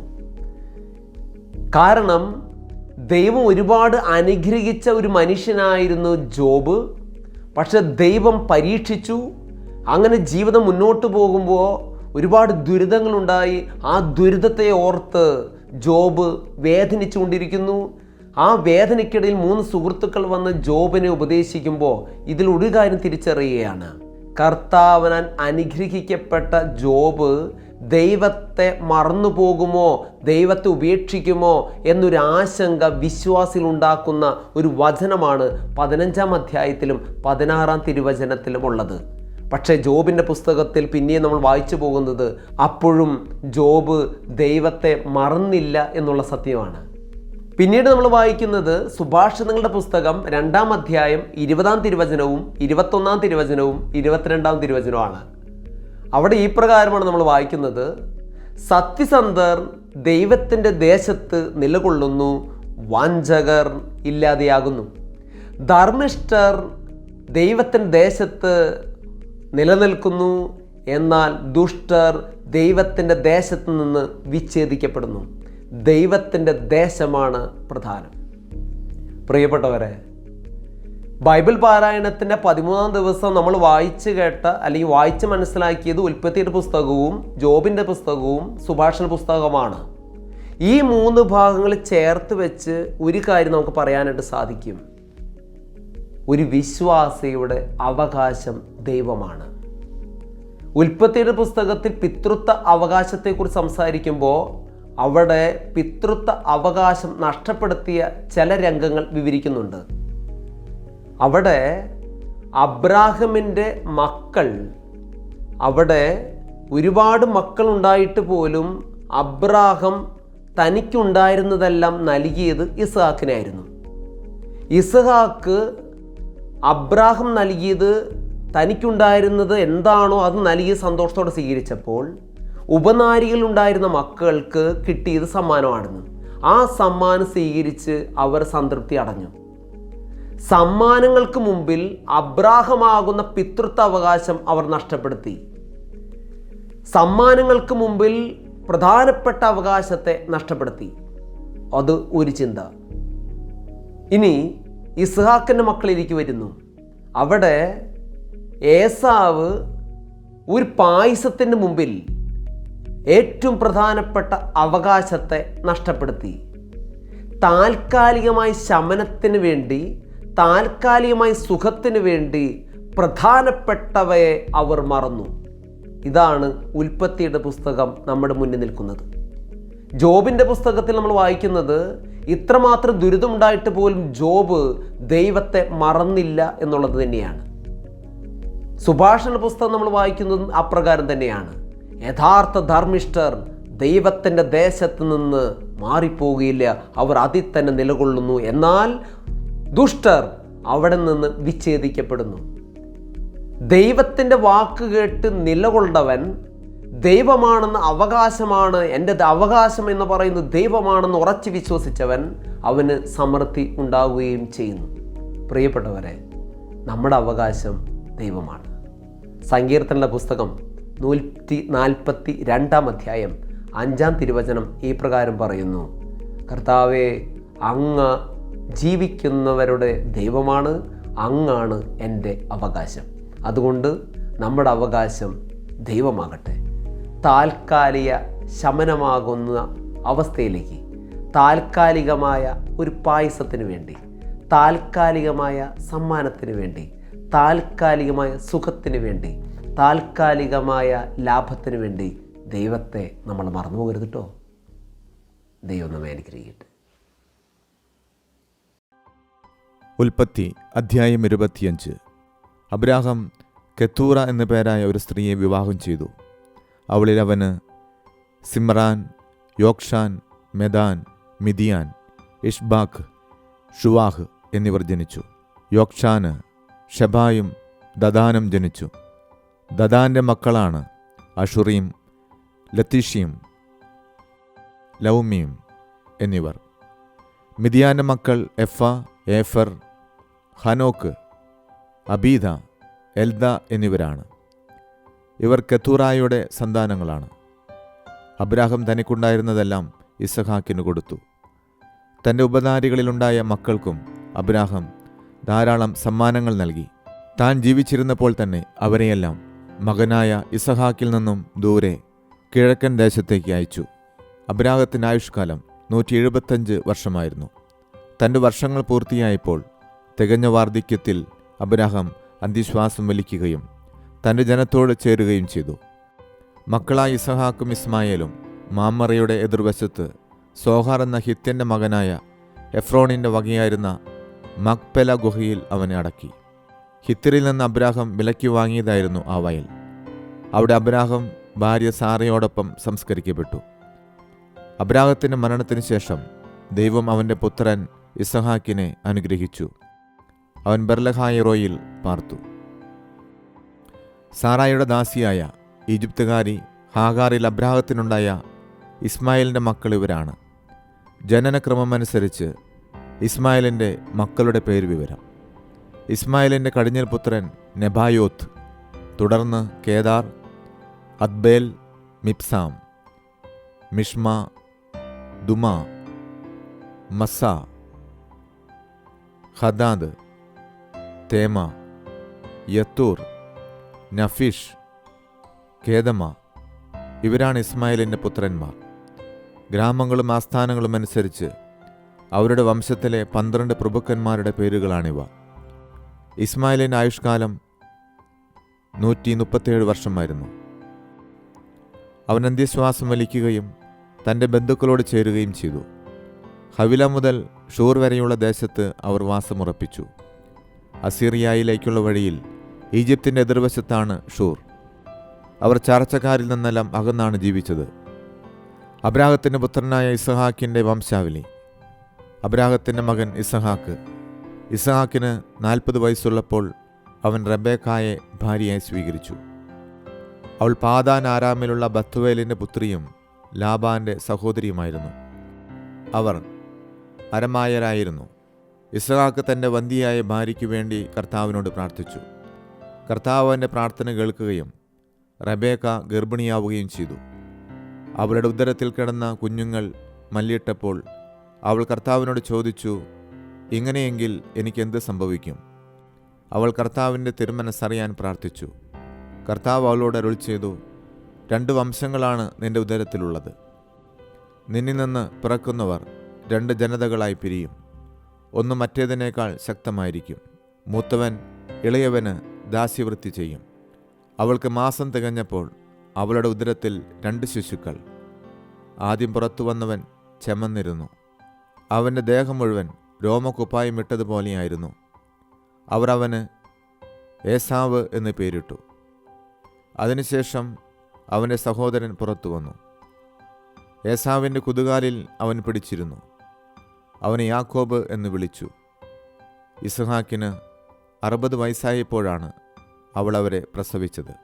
കാരണം ദൈവം ഒരുപാട് അനുഗ്രഹിച്ച ഒരു മനുഷ്യനായിരുന്നു ജോബ്. പക്ഷെ ദൈവം പരീക്ഷിച്ചു. അങ്ങനെ ജീവിതം മുന്നോട്ട് പോകുമ്പോൾ ഒരുപാട് ദുരിതങ്ങളുണ്ടായി. ആ ദുരിതത്തെ ഓർത്ത് ജോബ് വേദനിച്ചുകൊണ്ടിരിക്കുന്നു. ആ വേദനയ്ക്കിടയിൽ 3 സുഹൃത്തുക്കൾ വന്ന് ജോബിനെ ഉപദേശിക്കുമ്പോൾ ഇതിൽ ഒരു കാര്യം തിരിച്ചറിയുകയാണ്: കർത്താവിനാൽ അനുഗ്രഹിക്കപ്പെട്ട ജോബ് ദൈവത്തെ മറന്നു പോകുമോ, ദൈവത്തെ ഉപേക്ഷിക്കുമോ എന്നൊരു ആശങ്ക വിശ്വാസിൽ ഉണ്ടാക്കുന്ന ഒരു വചനമാണ് 15-ാം അധ്യായത്തിലും 16-ാം തിരുവചനത്തിലും ഉള്ളത്. പക്ഷേ ജോബിൻ്റെ പുസ്തകത്തിൽ പിന്നെയും നമ്മൾ വായിച്ചു പോകുന്നത് അപ്പോഴും ജോബ് ദൈവത്തെ മറന്നില്ല എന്നുള്ള സത്യമാണ്. പിന്നീട് നമ്മൾ വായിക്കുന്നത് സുഭാഷിതങ്ങളുടെ പുസ്തകം 2-ാം അധ്യായം 20-ാം തിരുവചനവും 21-ാം തിരുവചനവും 22-ാം തിരുവചനവുമാണ്. അവിടെ ഈ പ്രകാരമാണ് നമ്മൾ വായിക്കുന്നത്: സത്യസന്ധർ ദൈവത്തിൻ്റെ ദേശത്ത് നിലകൊള്ളുന്നു, വാഞ്ചകർ ഇല്ലാതെയാകുന്നു. ധർമ്മിഷ്ഠർ ദൈവത്തിൻ്റെ ദേശത്ത് നിലനിൽക്കുന്നു, എന്നാൽ ദുഷ്ടർ ദൈവത്തിൻ്റെ ദേശത്ത് നിന്ന് വിച്ഛേദിക്കപ്പെടുന്നു. ദൈവത്തിൻ്റെ ദേശമാണ് പ്രധാനം. പ്രിയപ്പെട്ടവരെ, ബൈബിൾ പാരായണത്തിൻ്റെ 13-ാം ദിവസം നമ്മൾ വായിച്ച് കേട്ട അല്ലെങ്കിൽ വായിച്ച് മനസ്സിലാക്കിയത് ഉൽപ്പത്തിയുടെ പുസ്തകവും ജോബിൻ്റെ പുസ്തകവും സുഭാഷണ പുസ്തകവുമാണ്. ഈ 3 ഭാഗങ്ങൾ ചേർത്ത് വെച്ച് ഒരു കാര്യം നമുക്ക് പറയാനായിട്ട് സാധിക്കും. ഒരു വിശ്വാസിയുടെ അവകാശം ദൈവമാണ്. ഉൽപ്പത്തിയുടെ പുസ്തകത്തിൽ പിതൃത്വ അവകാശത്തെക്കുറിച്ച് സംസാരിക്കുമ്പോൾ അവിടെ പിതൃത്വ അവകാശം നഷ്ടപ്പെടുത്തിയ ചില രംഗങ്ങൾ വിവരിക്കുന്നുണ്ട്. അവിടെ അബ്രാഹമിൻ്റെ മക്കൾ, അവിടെ ഒരുപാട് മക്കളുണ്ടായിട്ട് പോലും അബ്രാഹം തനിക്കുണ്ടായിരുന്നതെല്ലാം നൽകിയത് ഇസ്ഹാക്കിനായിരുന്നു. ഇസ്ഹാക്ക് അബ്രാഹം നൽകിയത്, തനിക്കുണ്ടായിരുന്നത് എന്താണോ അത് നൽകി സന്തോഷത്തോടെ സ്വീകരിച്ചപ്പോൾ ഉപനാരികളുണ്ടായിരുന്ന മക്കൾക്ക് കിട്ടിയത് സമ്മാനമാണെന്ന്. ആ സമ്മാനം സ്വീകരിച്ച് അവർ സംതൃപ്തി അടഞ്ഞു. സമ്മാനങ്ങൾക്ക് മുമ്പിൽ അബ്രാഹമാകുന്ന പിതൃത്വ അവകാശം അവർ നഷ്ടപ്പെടുത്തി. സമ്മാനങ്ങൾക്ക് മുമ്പിൽ പ്രധാനപ്പെട്ട അവകാശത്തെ നഷ്ടപ്പെടുത്തി. അത് ഒരു ചിന്ത. ഇനി ഇസ്ഹാക്കിൻ്റെ മക്കളിലേക്ക് വരുന്നു. അവിടെ ഏസാവ് ഒരു പായസത്തിൻ്റെ മുമ്പിൽ ഏറ്റവും പ്രധാനപ്പെട്ട അവകാശത്തെ നഷ്ടപ്പെടുത്തി. താൽക്കാലികമായ ശമനത്തിന് വേണ്ടി, താൽക്കാലികമായ സുഖത്തിന് വേണ്ടി പ്രധാനപ്പെട്ടവയെ അവർ മറന്നു. ഇതാണ് ഉൽപ്പത്തിയുടെ പുസ്തകം നമ്മുടെ മുന്നിൽ നിൽക്കുന്നത്. ജോബിൻ്റെ പുസ്തകത്തിൽ നമ്മൾ വായിക്കുന്നത് ഇത്രമാത്രം ദുരിതമുണ്ടായിട്ട് പോലും ജോബ് ദൈവത്തെ മറന്നില്ല എന്നുള്ളത് തന്നെയാണ്. സുഭാഷണ പുസ്തകം നമ്മൾ വായിക്കുന്നത് അപ്രകാരം തന്നെയാണ്. യഥാർത്ഥ ധർമ്മിഷ്ഠർ ദൈവത്തിൻ്റെ ദേശത്ത് നിന്ന് മാറിപ്പോവുകയില്ല, അവർ അതിൽ തന്നെ നിലകൊള്ളുന്നു. എന്നാൽ ദുഷ്ടർ അവിടെ നിന്ന് വിച്ഛേദിക്കപ്പെടുന്നു. ദൈവത്തിൻ്റെ വാക്ക് കേട്ട് നിലകൊണ്ടവൻ, ദൈവമാണെന്ന് അവകാശമാണ്, എൻ്റെ അവകാശം എന്ന് പറയുന്നത് ദൈവമാണെന്ന് ഉറച്ചു വിശ്വസിച്ചവൻ, അവന് സമൃദ്ധി ഉണ്ടാവുകയും ചെയ്യുന്നു. പ്രിയപ്പെട്ടവരെ, നമ്മുടെ അവകാശം ദൈവമാണ്. സങ്കീർത്തന പുസ്തകം 142-ാം അധ്യായം 5-ാം തിരുവചനം ഈ പ്രകാരം പറയുന്നു: കർത്താവേ, അങ്ങ് ജീവിക്കുന്നവരുടെ ദൈവമാണ്, അങ്ങാണ് എൻ്റെ അവകാശം. അതുകൊണ്ട് നമ്മുടെ അവകാശം ദൈവമാകട്ടെ. താൽക്കാലിക ശമനമാകുന്ന അവസ്ഥയിലേക്ക്, താൽക്കാലികമായ ഒരു പായസത്തിന് വേണ്ടി, താൽക്കാലികമായ സമ്മാനത്തിന് വേണ്ടി, താൽക്കാലികമായ സുഖത്തിന് വേണ്ടി, താൽക്കാലികമായ ലാഭത്തിന് വേണ്ടി ദൈവത്തെ നമ്മൾ മറന്നു പോകരുത് കേട്ടോ. ദൈവം നമ്മെ അനുഗ്രഹിക്കട്ടെ. ഉൽപ്പത്തി അധ്യായം 25. അബ്രാഹാം കെത്തൂറ എന്നു പേരായ ഒരു സ്ത്രീയെ വിവാഹം ചെയ്തു. അവളിൽ അവന് സിമ്രാൻ, യോക്ഷാൻ, മെദാൻ, മിദിയാൻ, ഇഷ്ബാക്ക്, ഷുവാഹ് എന്നിവർ ജനിച്ചു. യോക്ഷാന് ഷെബായും ദദാനും ജനിച്ചു. ദദാൻ്റെ മക്കളാണ് അഷുറീം, ലത്തീഷീം, ലൗമീം എന്നിവർ. മിദിയാൻ്റെ മക്കൾ എഫ, ഏഫർ, ഹനോക്ക്, അബീദ, എൽദ എന്നിവരാണ്. ഇവർ കെത്തൂറായുടെ സന്താനങ്ങളാണ്. അബ്രാഹാം തനിക്കുണ്ടായിരുന്നതെല്ലാം ഇസ്ഹാക്കിന് കൊടുത്തു. തൻ്റെ ഉപനാരികളിലുണ്ടായ മക്കൾക്കും അബ്രാഹാം ധാരാളം സമ്മാനങ്ങൾ നൽകി. താൻ ജീവിച്ചിരുന്നപ്പോൾ തന്നെ അവരെയെല്ലാം മകനായ ഇസ്ഹാക്കിൽ നിന്നും ദൂരെ കിഴക്കൻ ദേശത്തേക്ക് അയച്ചു. അബ്രാഹത്തിൻ്റെ ആയുഷ്കാലം 175 വർഷമായിരുന്നു. തൻ്റെ വർഷങ്ങൾ പൂർത്തിയായപ്പോൾ തികഞ്ഞ വാർദ്ധക്യത്തിൽ അബ്രാഹാം അന്ത്യശ്വാസം വലിക്കുകയും തൻ്റെ ജനത്തോട് ചേരുകയും ചെയ്തു. മക്കളായ ഇസ്ഹാക്കും ഇസ്മായേലും മാമറയുടെ എതിർവശത്ത് സോഹാർ എന്ന ഹിത്യൻ്റെ മകനായ എഫ്രോണിൻ്റെ വകയായിരുന്ന മക്പെല ഗുഹയിൽ അവനെ അടക്കി. ഹിത്യരിൽ നിന്ന് അബ്രാഹാം വിലയ്ക്ക് വാങ്ങിയതായിരുന്നു ആ വയൽ. അവിടെ അബ്രാഹാം ഭാര്യ സാറയോടൊപ്പം സംസ്കരിക്കപ്പെട്ടു. അബ്രാഹത്തിൻ്റെ മരണത്തിന് ശേഷം ദൈവം അവൻ്റെ പുത്രൻ ഇസ്ഹാക്കിനെ അനുഗ്രഹിച്ചു. അവൻ ബെർലഹായിറോയിൽ പാർത്തു. സാറായുടെ ദാസിയായ ഈജിപ്തുകാരി ഹാഗാറിൽ അബ്രാഹത്തിനുണ്ടായ ഇസ്മായിലിൻ്റെ മക്കൾ ഇവരാണ്. ജനനക്രമമനുസരിച്ച് ഇസ്മായിലിൻ്റെ മക്കളുടെ പേര് വിവരം: ഇസ്മായിലിൻ്റെ കടിഞ്ഞൽ പുത്രൻ നെബായോത്ത്, തുടർന്ന് കേദാർ, അദ്ബേൽ, മിപ്സാം, മിഷ്മ, ദുമ, മസ്സ, ഹദാദ്, തേമ, യത്തൂർ, നഫീഷ്, കേദമ. ഇവരാണ് ഇസ്മായിലിൻ്റെ പുത്രന്മാർ. ഗ്രാമങ്ങളും ആസ്ഥാനങ്ങളും അനുസരിച്ച് അവരുടെ വംശത്തിലെ 12 പ്രഭുക്കന്മാരുടെ പേരുകളാണിവ. ഇസ്മായിലിൻ്റെ ആയുഷ്കാലം 137 വർഷമായിരുന്നു. അവൻ അന്ത്യശ്വാസം വലിക്കുകയും തൻ്റെ ബന്ധുക്കളോട് ചേരുകയും ചെയ്തു. ഹവില മുതൽ ഷൂർ വരെയുള്ള ദേശത്ത് അവർ വാസമുറപ്പിച്ചു. അസീറിയയിലേക്കുള്ള വഴിയിൽ ഈജിപ്തിൻ്റെ എതിർവശത്താണ് ഷൂർ. അവർ ചാർച്ചക്കാരിൽ നിന്നെല്ലാം അകന്നാണ് ജീവിച്ചത്. അബ്രാഹത്തിൻ്റെ പുത്രനായ ഇസഹാക്കിൻ്റെ വംശാവലി. അബ്രാഹത്തിൻ്റെ മകൻ ഇസഹാക്ക്. ഇസഹാക്കിന് 40 വയസ്സുള്ളപ്പോൾ അവൻ റബേക്കായെ ഭാര്യയായി സ്വീകരിച്ചു. അവൾ പാദാൻ ആരാമിലുള്ള ബത്തുവേലിൻ്റെ പുത്രിയും ലാബാൻ്റെ സഹോദരിയുമായിരുന്നു. അവർ അരമായരായിരുന്നു. ഇസഹാക്ക് തൻ്റെ വന്ധ്യയായ ഭാര്യയ്ക്ക് വേണ്ടി കർത്താവിനോട് പ്രാർത്ഥിച്ചു. കർത്താവ് അവൻ്റെ പ്രാർത്ഥന കേൾക്കുകയും റബേക്ക ഗർഭിണിയാവുകയും ചെയ്തു. അവളുടെ ഉദരത്തിൽ കിടന്ന കുഞ്ഞുങ്ങൾ മല്ലിട്ടപ്പോൾ അവൾ കർത്താവിനോട് ചോദിച്ചു, ഇങ്ങനെയെങ്കിൽ എനിക്കെന്ത് സംഭവിക്കും? അവൾ കർത്താവിൻ്റെ തിരുമനസ്സറിയാൻ പ്രാർത്ഥിച്ചു. കർത്താവ് അവളോട് അരുൾ ചെയ്തു, 2 വംശങ്ങളാണ് നിന്റെ ഉദരത്തിലുള്ളത്. നിന്നിൽ നിന്ന് പിറക്കുന്നവർ 2 ജനതകളായി പിരിയും. ഒന്ന് മറ്റേതിനേക്കാൾ ശക്തമായിരിക്കും. മൂത്തവൻ ഇളയവന് ദാസ്യവൃത്തി ചെയ്യും. അവൾക്ക് മാസം തികഞ്ഞപ്പോൾ അവളുടെ ഉദരത്തിൽ 2 ശിശുക്കൾ. ആദ്യം പുറത്തു വന്നവൻ ചെമന്നിരുന്നു. അവൻ്റെ ദേഹം മുഴുവൻ രോമക്കുപ്പായം ഇട്ടതുപോലെയായിരുന്നു. അവർ അവന് ഏസാവ് എന്ന് പേരിട്ടു. അതിനുശേഷം അവൻ്റെ സഹോദരൻ പുറത്തു വന്നു. ഏസാവിൻ്റെ കുതുകാലിൽ അവൻ പിടിച്ചിരുന്നു. അവനെ യാക്കോബ് എന്ന് വിളിച്ചു. ഇസ്ഹാക്കിന് 60 വയസ്സായപ്പോഴാണ് അവൾ അവരെ പ്രസവിച്ചത്.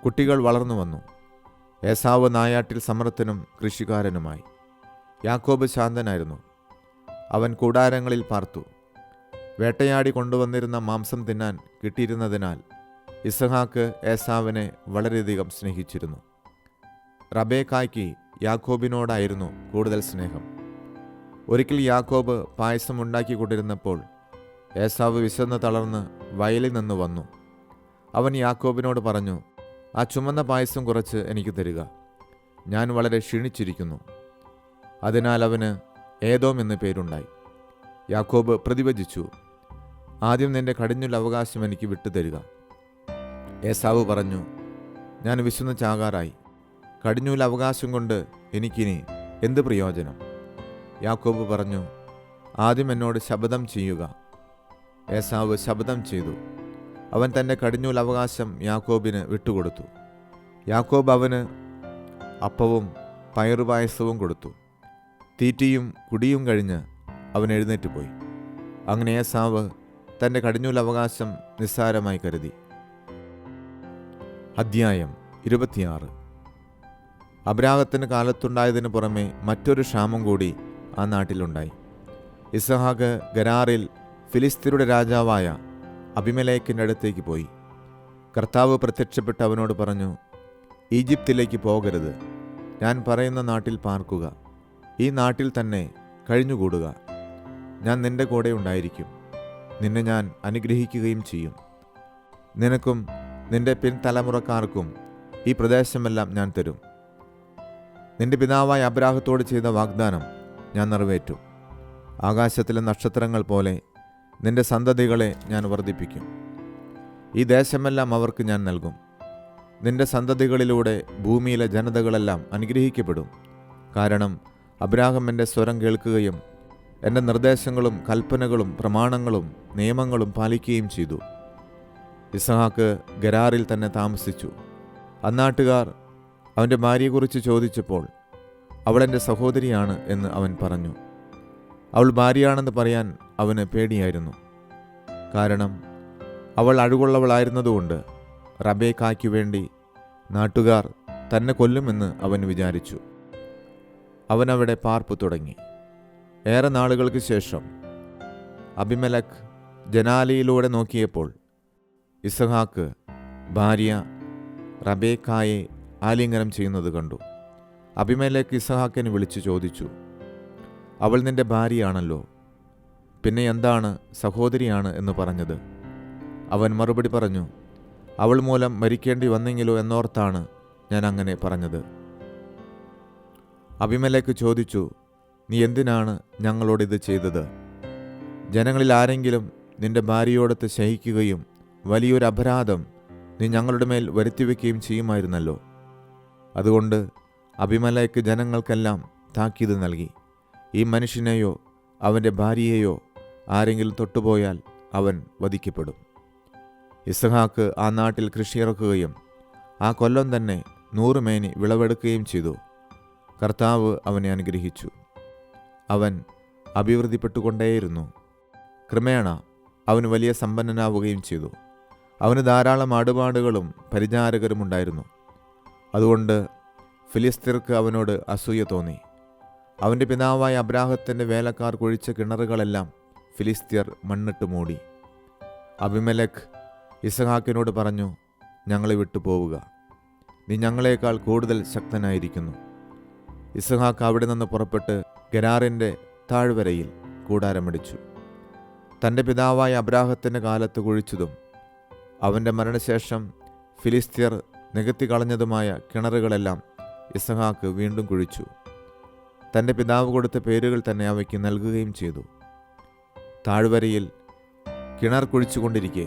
കുട്ടികൾ വളർന്നു വന്നു. ഏസാവ് നായാട്ടിൽ സമർത്ഥനും കൃഷിക്കാരനുമായി. യാക്കോബ് ശാന്തനായിരുന്നു. അവൻ കൂടാരങ്ങളിൽ പാർത്തു. വേട്ടയാടി കൊണ്ടുവന്നിരുന്ന മാംസം തിന്നാൻ കിട്ടിയിരുന്നതിനാൽ ഇസ്ഹാക്ക് ഏസാവിനെ വളരെയധികം സ്നേഹിച്ചിരുന്നു. റബേക്കായ്ക്ക് യാക്കോബിനോടായിരുന്നു കൂടുതൽ സ്നേഹം. ഒരിക്കൽ യാക്കോബ് പായസം ഉണ്ടാക്കിക്കൊണ്ടിരുന്നപ്പോൾ ഏസാവ് വിശന്ന് തളർന്ന് വയലിൽ നിന്ന് വന്നു. അവൻ യാക്കോബിനോട് പറഞ്ഞു, ആ ചുമന്ന പായസം കുറച്ച് എനിക്ക് തരിക, ഞാൻ വളരെ ക്ഷീണിച്ചിരിക്കുന്നു. അതിനാൽ അവന് ഏദോം എന്ന് പേരുണ്ടായി. യാക്കോബ് പ്രതിവചിച്ചു, ആദ്യം നിന്റെ കടിഞ്ഞുള്ള അവകാശം എനിക്ക് വിട്ടുതരിക. ഏസാവ് പറഞ്ഞു, ഞാൻ വിശന്ന് ചാകാറായി. കടിഞ്ഞൂല അവകാശം കൊണ്ട് എനിക്കിനി എന്ത് പ്രയോജനം? യാക്കോബ് പറഞ്ഞു, ആദ്യം എന്നോട് ശപഥം ചെയ്യുക. ഏസാവ് ശപഥം ചെയ്തു. അവൻ തൻ്റെ കടിഞ്ഞൂൽ അവകാശം യാക്കോബിന് വിട്ടുകൊടുത്തു. യാക്കോബ് അവന് അപ്പവും പയറുപായസവും കൊടുത്തു. തീറ്റിയും കുടിയും കഴിഞ്ഞ് അവൻ എഴുന്നേറ്റ് പോയി. അങ്ങനെ ഏസാവ് തൻ്റെ കടിഞ്ഞൂൽ അവകാശം നിസ്സാരമായി കരുതി. അധ്യായം 26. അബ്രാഹത്തിന് കാലത്തുണ്ടായതിനു പുറമെ മറ്റൊരു ക്ഷാമം കൂടി ആ നാട്ടിലുണ്ടായി. ഇസഹാക്ക് ഗരാറിൽ ഫിലിസ്ത്യരുടെ രാജാവായ അബിമേലെക്കിൻ്റെ അടുത്തേക്ക് പോയി. കർത്താവ് പ്രത്യക്ഷപ്പെട്ട് അവനോട് പറഞ്ഞു, ഈജിപ്തിലേക്ക് പോകരുത്. ഞാൻ പറയുന്ന നാട്ടിൽ പാർക്കുക. ഈ നാട്ടിൽ തന്നെ കഴിഞ്ഞുകൂടുക. ഞാൻ നിന്റെ കൂടെ ഉണ്ടായിരിക്കും. നിന്നെ ഞാൻ അനുഗ്രഹിക്കുകയും ചെയ്യും. നിനക്കും നിന്റെ പിൻതലമുറക്കാർക്കും ഈ പ്രദേശമെല്ലാം ഞാൻ തരും. നിന്റെ പിതാവായ അബ്രാഹത്തോട് ചെയ്ത വാഗ്ദാനം ഞാൻ നിറവേറ്റും. ആകാശത്തിലെ നക്ഷത്രങ്ങൾ പോലെ നിന്റെ സന്തതികളെ ഞാൻ വർദ്ധിപ്പിക്കും. ഈ ദേശമെല്ലാം അവർക്ക് ഞാൻ നൽകും. നിന്റെ സന്തതികളിലൂടെ ഭൂമിയിലെ ജനതകളെല്ലാം അനുഗ്രഹിക്കപ്പെടും. കാരണം അബ്രാഹം എൻ്റെ സ്വരം കേൾക്കുകയും എൻ്റെ നിർദ്ദേശങ്ങളും കൽപ്പനകളും പ്രമാണങ്ങളും നിയമങ്ങളും പാലിക്കുകയും ചെയ്തു. ഇസഹാക്ക് ഗരാറിൽ തന്നെ താമസിച്ചു. അന്നാട്ടുകാർ അവൻ്റെ ഭാര്യയെക്കുറിച്ച് ചോദിച്ചപ്പോൾ അവൾ എൻ്റെ സഹോദരിയാണ് എന്ന് അവൻ പറഞ്ഞു. അവൾ ഭാര്യയാണെന്ന് പറയാൻ അവന് പേടിയായിരുന്നു. കാരണം അവൾ അഴുകുള്ളവളായിരുന്നതുകൊണ്ട് റബേക്കായ്ക്ക് വേണ്ടി നാട്ടുകാർ തന്നെ കൊല്ലുമെന്ന് അവൻ വിചാരിച്ചു. അവനവിടെ പാർപ്പ് തുടങ്ങി. ഏറെ നാളുകൾക്ക് ശേഷം അബിമേലെക്ക് ജനാലയിലൂടെ നോക്കിയപ്പോൾ ഇസഹാക്ക് ഭാര്യ റബേക്കായെ ആലിംഗനം ചെയ്യുന്നത് കണ്ടു. അബിമേലെക്ക് ഇസഹാക്കിനെ വിളിച്ചു ചോദിച്ചു, അവൾ നിന്റെ ഭാര്യയാണല്ലോ, പിന്നെ എന്താണ് സഹോദരിയാണ് എന്ന് പറഞ്ഞത്? അവൻ മറുപടി പറഞ്ഞു, അവൾ മൂലം മരിക്കേണ്ടി വന്നെങ്കിലോ എന്നോർത്താണ് ഞാൻ അങ്ങനെ പറഞ്ഞത്. അബിമേലെക്ക് ചോദിച്ചു, നീ എന്തിനാണ് ഞങ്ങളോടിത് ചെയ്തത്? ജനങ്ങളിൽ ആരെങ്കിലും നിന്റെ ഭാര്യയോടൊത്ത് ശയിക്കുകയും വലിയൊരു അപരാധം നീ ഞങ്ങളുടെ മേൽ വരുത്തിവെക്കുകയും ചെയ്യുമായിരുന്നല്ലോ. അതുകൊണ്ട് അബിമേലെക്ക് ജനങ്ങൾക്കെല്ലാം താക്കീത് നൽകി, ഈ മനുഷ്യനെയോ അവൻ്റെ ഭാര്യയെയോ ആരെങ്കിലും തൊട്ടുപോയാൽ അവൻ വധിക്കപ്പെടും. ഇസ്ഹാക്ക് ആ നാട്ടിൽ കൃഷിയിറക്കുകയും ആ കൊല്ലം തന്നെ 100 മേനി വിളവെടുക്കുകയും ചെയ്തു. കർത്താവ് അവനെ അനുഗ്രഹിച്ചു. അവൻ അഭിവൃദ്ധിപ്പെട്ടുകൊണ്ടേയിരുന്നു. ക്രമേണ അവൻ വലിയ സമ്പന്നനാവുകയും ചെയ്തു. അവന് ധാരാളം ആടുമാടുകളും പരിചാരകരും ഉണ്ടായിരുന്നു. അതുകൊണ്ട് ഫിലിസ്ത്യർക്ക് അവനോട് അസൂയ തോന്നി. അവൻ്റെ പിതാവായ അബ്രാഹത്തിൻ്റെ വേലക്കാർ കുഴിച്ച കിണറുകളെല്ലാം ഫിലിസ്ത്യർ മണ്ണിട്ട് മൂടി. അബിമേലെക്ക് ഇസ്ഹാക്കിനോട് പറഞ്ഞു, ഞങ്ങളെ വിട്ടു പോവുക, നീ ഞങ്ങളെക്കാൾ കൂടുതൽ ശക്തനായിരിക്കുന്നു. ഇസ്ഹാക്ക് അവിടെ നിന്ന് പുറപ്പെട്ട് ഗെരാറിൻ്റെ താഴ്വരയിൽ കൂടാരമടിച്ചു. തൻ്റെ പിതാവായ അബ്രാഹത്തിൻ്റെ കാലത്ത് കുഴിച്ചതും അവൻ്റെ മരണശേഷം ഫിലിസ്ത്യർ നികത്തി കളഞ്ഞതുമായ കിണറുകളെല്ലാം ഇസ്ഹാക്ക് വീണ്ടും കുഴിച്ചു. തൻ്റെ പിതാവ് കൊടുത്ത പേരുകൾ തന്നെ അവയ്ക്ക് നൽകുകയും ചെയ്തു. താഴ്വരയിൽ കിണർ കുഴിച്ചുകൊണ്ടിരിക്കെ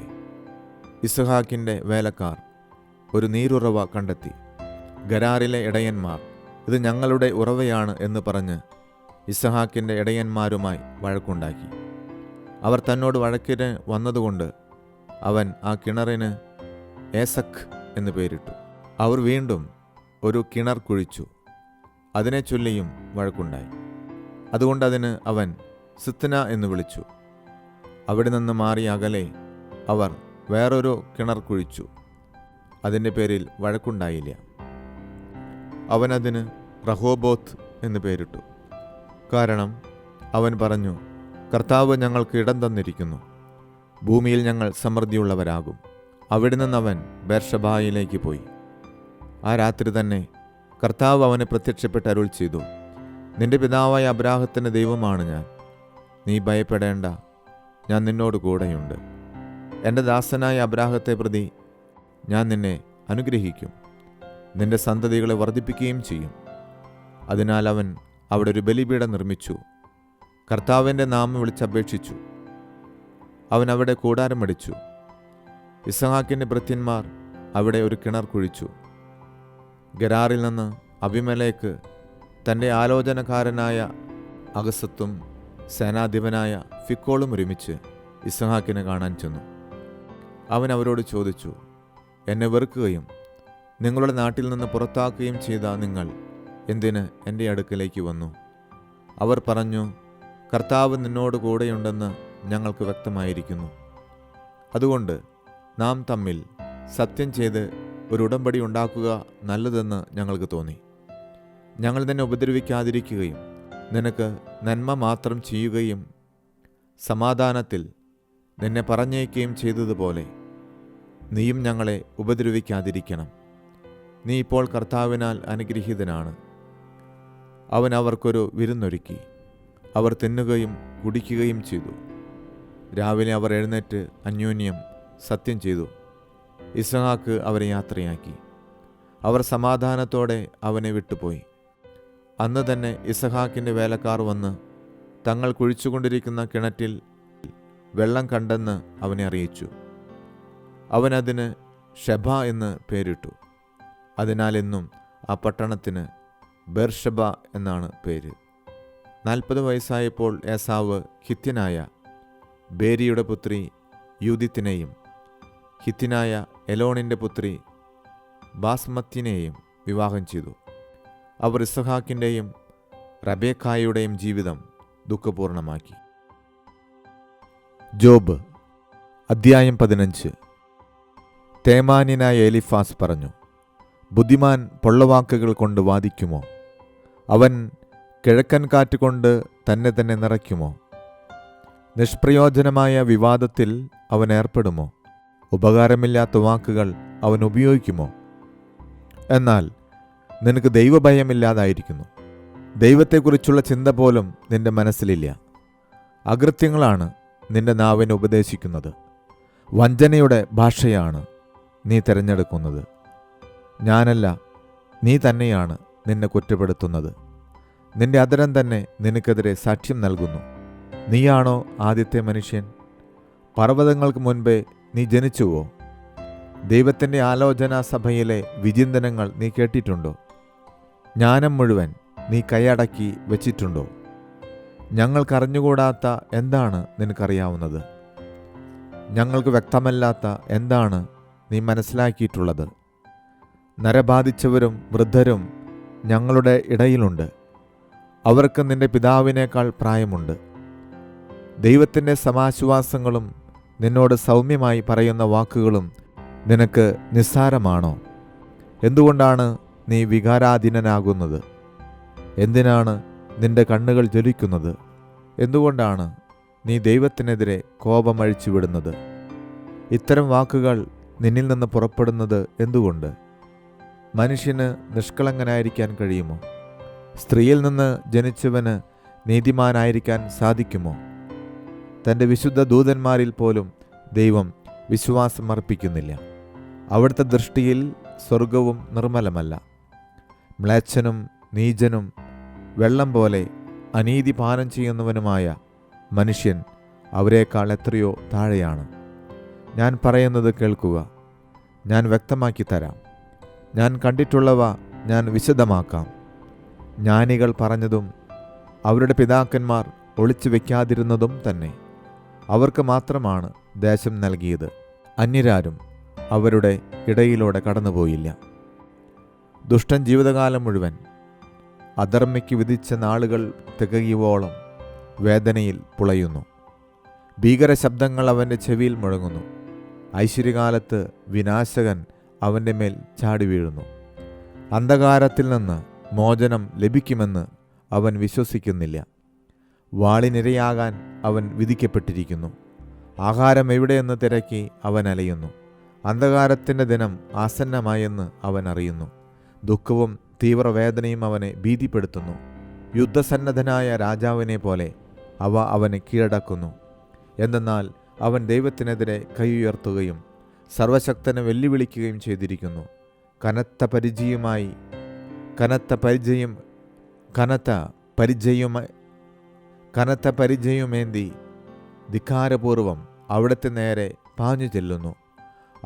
ഇസ്ഹാക്കിൻ്റെ വേലക്കാർ ഒരു നീരുറവ കണ്ടെത്തി. ഗരാറിലെ ഇടയന്മാർ ഇത് ഞങ്ങളുടെ ഉറവയാണ് എന്ന് പറഞ്ഞ് ഇസ്ഹാക്കിൻ്റെ ഇടയന്മാരുമായി വഴക്കുണ്ടാക്കി. അവർ തന്നോട് വഴക്കിന് വന്നതുകൊണ്ട് അവൻ ആ കിണറിന് ഏസക് എന്ന് പേരിട്ടു. അവർ വീണ്ടും ഒരു കിണർ കുഴിച്ചു. അതിനെ ചൊല്ലിയും വഴക്കുണ്ടായി. അതുകൊണ്ട് അതിന് അവൻ സിത്ന എന്ന് വിളിച്ചു. അവിടെ നിന്ന് മാറി അകലെ അവർ വേറൊരു കിണർ കുഴിച്ചു. അതിൻ്റെ പേരിൽ വഴക്കുണ്ടായില്ല. അവൻ അതിന് റഹോബോത്ത് എന്ന് പേരിട്ടു. കാരണം അവൻ പറഞ്ഞു, കർത്താവ് ഞങ്ങൾക്ക് ഇടം തന്നിരിക്കുന്നു, ഭൂമിയിൽ ഞങ്ങൾ സമൃദ്ധിയുള്ളവരാകും. അവിടെ നിന്നവൻ ബേർഷബായിലേക്ക് പോയി. ആ രാത്രി തന്നെ കർത്താവ് അവന് പ്രത്യക്ഷപ്പെട്ട് അരുൾ ചെയ്തു, നിന്റെ പിതാവായ അബ്രാഹത്തിൻ്റെ ദൈവമാണ് ഞാൻ. നീ ഭയപ്പെടേണ്ട, ഞാൻ നിന്നോട് കൂടെയുണ്ട്. എൻ്റെ ദാസനായ അബ്രാഹത്തെ പ്രതി ഞാൻ നിന്നെ അനുഗ്രഹിക്കും, നിന്റെ സന്തതികളെ വർദ്ധിപ്പിക്കുകയും ചെയ്യും. അതിനാൽ അവൻ അവിടെ ഒരു ബലിപീഠം നിർമ്മിച്ചു, കർത്താവിൻ്റെ നാമം വിളിച്ചപേക്ഷിച്ചു. അവൻ അവിടെ കൂടാരമടിച്ചു. ഇസ്ഹാക്കിൻ്റെ ഭൃത്യന്മാർ അവിടെ ഒരു കിണർ കുഴിച്ചു. ഗെരാറിൽ നിന്ന് അബിമേലെക്ക് തൻ്റെ ആലോചനക്കാരനായ അഗസത്തും സേനാധിപനായ ഫിക്കോളും ഒരുമിച്ച് ഇസ്ഹാക്കിനെ കാണാൻ ചെന്നു. അവൻ അവരോട് ചോദിച്ചു, എന്നെ വെറുക്കുകയും നിങ്ങളുടെ നാട്ടിൽ നിന്ന് പുറത്താക്കുകയും ചെയ്ത നിങ്ങൾ എന്തിന് എൻ്റെ അടുക്കലേക്ക് വന്നു? അവർ പറഞ്ഞു, കർത്താവ് നിന്നോട് കൂടെയുണ്ടെന്ന് ഞങ്ങൾക്ക് വ്യക്തമായിരിക്കുന്നു. അതുകൊണ്ട് നാം തമ്മിൽ സത്യം ചെയ്ത് ഒരു ഉടമ്പടി ഉണ്ടാക്കുക നല്ലതെന്ന് ഞങ്ങൾക്ക് തോന്നി. ഞങ്ങൾ നിന്നെ ഉപദ്രവിക്കാതിരിക്കുകയും നിനക്ക് നന്മ മാത്രം ചെയ്യുകയും സമാധാനത്തിൽ നിന്നെ പറഞ്ഞയക്കുകയും ചെയ്തതുപോലെ നീയും ഞങ്ങളെ ഉപദ്രവിക്കാതിരിക്കണം. നീ ഇപ്പോൾ കർത്താവിനാൽ അനുഗ്രഹീതനാണ്. അവൻ അവർക്കൊരു വിരുന്നൊരുക്കി. അവർ തിന്നുകയും കുടിക്കുകയും ചെയ്തു. രാവിലെ അവർ എഴുന്നേറ്റ് അന്യോന്യം സത്യം ചെയ്തു. ഇസ്ഹാക്ക് അവരെ യാത്രയാക്കി. അവർ സമാധാനത്തോടെ അവനെ വിട്ടുപോയി. അന്ന് തന്നെ ഇസ്ഹാക്കിൻ്റെ വേലക്കാർ വന്ന് തങ്ങൾ കുഴിച്ചുകൊണ്ടിരിക്കുന്ന കിണറ്റിൽ വെള്ളം കണ്ടെന്ന് അവനെ അറിയിച്ചു. അവൻ അതിന് ഷെബ എന്ന് പേരിട്ടു. അതിനാൽ ഇന്നും ആ പട്ടണത്തിന് ബേർഷബ എന്നാണ് പേര്. 40 വയസ്സായപ്പോൾ ഏസാവ് ഹിത്യനായ ബേരിയുടെ പുത്രി യൂദിത്തിനെയും ഹിത്യനായ എലോണിൻ്റെ പുത്രി ബാസ്മത്തിനെയും വിവാഹം ചെയ്തു. അവർ ഇസ്ഹാക്കിൻ്റെയും റബേക്കായുടെയും ജീവിതം ദുഃഖപൂർണമാക്കി. ജോബ് അധ്യായം 15. തേമാന്യനായ എലിഫാസ് പറഞ്ഞു, ബുദ്ധിമാൻ പൊള്ളവാക്കുകൾ കൊണ്ട് വാദിക്കുമോ? അവൻ കിഴക്കൻ കാറ്റ് കൊണ്ട് തന്നെ തന്നെ നിറയ്ക്കുമോ? നിഷ്പ്രയോജനമായ വിവാദത്തിൽ അവൻ ഏർപ്പെടുമോ? ഉപകാരമില്ലാത്ത വാക്കുകൾ അവൻ ഉപയോഗിക്കുമോ? എന്നാൽ നിനക്ക് ദൈവഭയമില്ലാതായിരിക്കുന്നു. ദൈവത്തെക്കുറിച്ചുള്ള ചിന്ത പോലും നിന്റെ മനസ്സിലില്ല. അകൃത്യങ്ങളാണ് നിന്റെ നാവിനെ ഉപദേശിക്കുന്നത്. വഞ്ചനയുടെ ഭാഷയാണ് നീ തിരഞ്ഞെടുക്കുന്നത്. ഞാനല്ല, നീ തന്നെയാണ് നിന്നെ കുറ്റപ്പെടുത്തുന്നത്. നിന്റെ അധരം തന്നെ നിനക്കെതിരെ സാക്ഷ്യം നൽകുന്നു. നീയാണോ ആദ്യത്തെ മനുഷ്യൻ? പർവ്വതങ്ങൾക്ക് മുൻപേ നീ ജനിച്ചുവോ? ദൈവത്തിൻ്റെ ആലോചനാ സഭയിലെ വിചിന്തനങ്ങൾ നീ കേട്ടിട്ടുണ്ടോ? ജ്ഞാനം മുഴുവൻ നീ കൈയടക്കി വച്ചിട്ടുണ്ടോ? ഞങ്ങൾക്കറിഞ്ഞുകൂടാത്ത എന്താണ് നിനക്കറിയാവുന്നത്? ഞങ്ങൾക്ക് വ്യക്തമല്ലാത്ത എന്താണ് നീ മനസ്സിലാക്കിയിട്ടുള്ളത്? നരബാധിച്ചവരും വൃദ്ധരും ഞങ്ങളുടെ ഇടയിലുണ്ട്. അവർക്ക് നിന്റെ പിതാവിനേക്കാൾ പ്രായമുണ്ട്. ദൈവത്തിൻ്റെ സമാശ്വാസങ്ങളും നിന്നോട് സൗമ്യമായി പറയുന്ന വാക്കുകളും നിനക്ക് നിസ്സാരമാണോ? എന്തുകൊണ്ടാണ് നീ വികാരാധീനനാകുന്നത്? എന്തിനാണ് നിന്റെ കണ്ണുകൾ ജ്വലിക്കുന്നത്? എന്തുകൊണ്ടാണ് നീ ദൈവത്തിനെതിരെ കോപമഴിച്ചു വിടുന്നത്? ഇത്തരം വാക്കുകൾ നിന്നിൽ നിന്ന് പുറപ്പെടുന്നത് എന്തുകൊണ്ട്? മനുഷ്യന് നിഷ്കളങ്കനായിരിക്കാൻ കഴിയുമോ? സ്ത്രീയിൽ നിന്ന് ജനിച്ചവന് നീതിമാനായിരിക്കാൻ സാധിക്കുമോ? തൻ്റെ വിശുദ്ധ ദൂതന്മാരിൽ പോലും ദൈവം വിശ്വാസം അർപ്പിക്കുന്നില്ല. അവിടുത്തെ ദൃഷ്ടിയിൽ സ്വർഗവും നിർമ്മലമല്ല. മ്ലേച്ഛനും നീചനും വെള്ളം പോലെ അനീതി പാനം ചെയ്യുന്നവനുമായ മനുഷ്യൻ അവരെക്കാൾ എത്രയോ താഴെയാണ്. ഞാൻ പറയുന്നത് കേൾക്കുക, ഞാൻ വ്യക്തമാക്കി തരാം. ഞാൻ കണ്ടിട്ടുള്ളവ ഞാൻ വിശദമാക്കാം. ജ്ഞാനികൾ പറഞ്ഞതും അവരുടെ പിതാക്കന്മാർ ഒളിച്ചു വയ്ക്കാതിരുന്നതും തന്നെ. അവർക്ക് മാത്രമാണ് ദേശം നൽകിയത്. അന്യരാരും അവരുടെ ഇടയിലൂടെ കടന്നുപോയില്ല. ദുഷ്ടൻ ജീവിതകാലം മുഴുവൻ അധർമ്മയ്ക്ക് വിധിച്ച നാളുകൾ തികയുവോളം വേദനയിൽ പുളയുന്നു. ഭീകര ശബ്ദങ്ങൾ അവൻ്റെ ചെവിയിൽ മുഴങ്ങുന്നു. ഐശ്വര്യകാലത്ത് വിനാശകൻ അവൻ്റെ മേൽ ചാടി വീഴുന്നു. അന്ധകാരത്തിൽ നിന്ന് മോചനം ലഭിക്കുമെന്ന് അവൻ വിശ്വസിക്കുന്നില്ല. വാളിനിരയാകാൻ അവൻ വിധിക്കപ്പെട്ടിരിക്കുന്നു. ആഹാരം എവിടെയെന്ന് തിരക്കി അവൻ അലയുന്നു. അന്ധകാരത്തിൻ്റെ ദിനം ആസന്നമായെന്ന് അവൻ അറിയുന്നു. ദുഃഖവും തീവ്രവേദനയും അവനെ ഭീതിപ്പെടുത്തുന്നു. യുദ്ധസന്നദ്ധനായ രാജാവിനെ പോലെ അവ അവനെ കീഴടക്കുന്നു. എന്തെന്നാൽ അവൻ ദൈവത്തിനെതിരെ കൈ ഉയർത്തുകയും സർവശക്തനെ വെല്ലുവിളിക്കുകയും ചെയ്തിരിക്കുന്നു. കനത്ത പരിചയുമേന്തി ധിക്കാരപൂർവം അവിടുത്തെ നേരെ പാഞ്ഞു ചെല്ലുന്നു.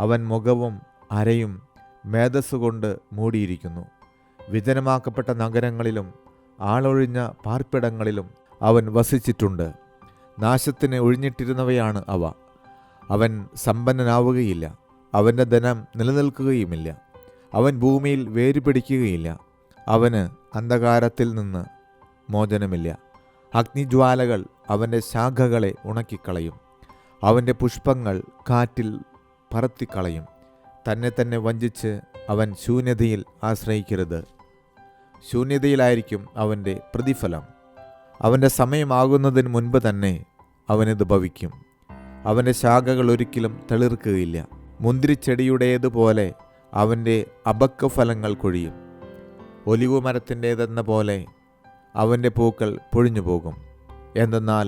അവൻ മുഖവും അരയും മേധസ്സുകൊണ്ട് മൂടിയിരിക്കുന്നു. വിജനമാക്കപ്പെട്ട നഗരങ്ങളിലും ആളൊഴിഞ്ഞ പാർപ്പിടങ്ങളിലും അവൻ വസിച്ചിട്ടുണ്ട്. നാശത്തിന് ഒഴിഞ്ഞിട്ടിരുന്നവയാണ് അവ. അവൻ സമ്പന്നനാവുകയില്ല. അവൻ്റെ ധനം നിലനിൽക്കുകയുമില്ല. അവൻ ഭൂമിയിൽ വേരുപിടിക്കുകയില്ല. അവന് അന്ധകാരത്തിൽ നിന്ന് മോചനമില്ല. അഗ്നിജ്വാലകൾ അവൻ്റെ ശാഖകളെ ഉണക്കിക്കളയും. അവൻ്റെ പുഷ്പങ്ങൾ കാറ്റിൽ പറത്തിക്കളയും. തന്നെ വഞ്ചിച്ച് അവൻ ശൂന്യതയിൽ ആശ്രയിക്കരുത്. ശൂന്യതയിലായിരിക്കും അവൻ്റെ പ്രതിഫലം. അവൻ്റെ സമയമാകുന്നതിന് മുൻപ് തന്നെ അവനിത് ഭവിക്കും. അവൻ്റെ ശാഖകൾ ഒരിക്കലും തളിർക്കുകയില്ല. മുന്തിരിച്ചെടിയുടേതുപോലെ അവൻ്റെ അബക്കഫലങ്ങൾ കൊഴിയും. ഒലിവു മരത്തിൻ്റേതെന്ന പോലെ അവൻ്റെ പൂക്കൾ പൊഴിഞ്ഞുപോകും. എന്തെന്നാൽ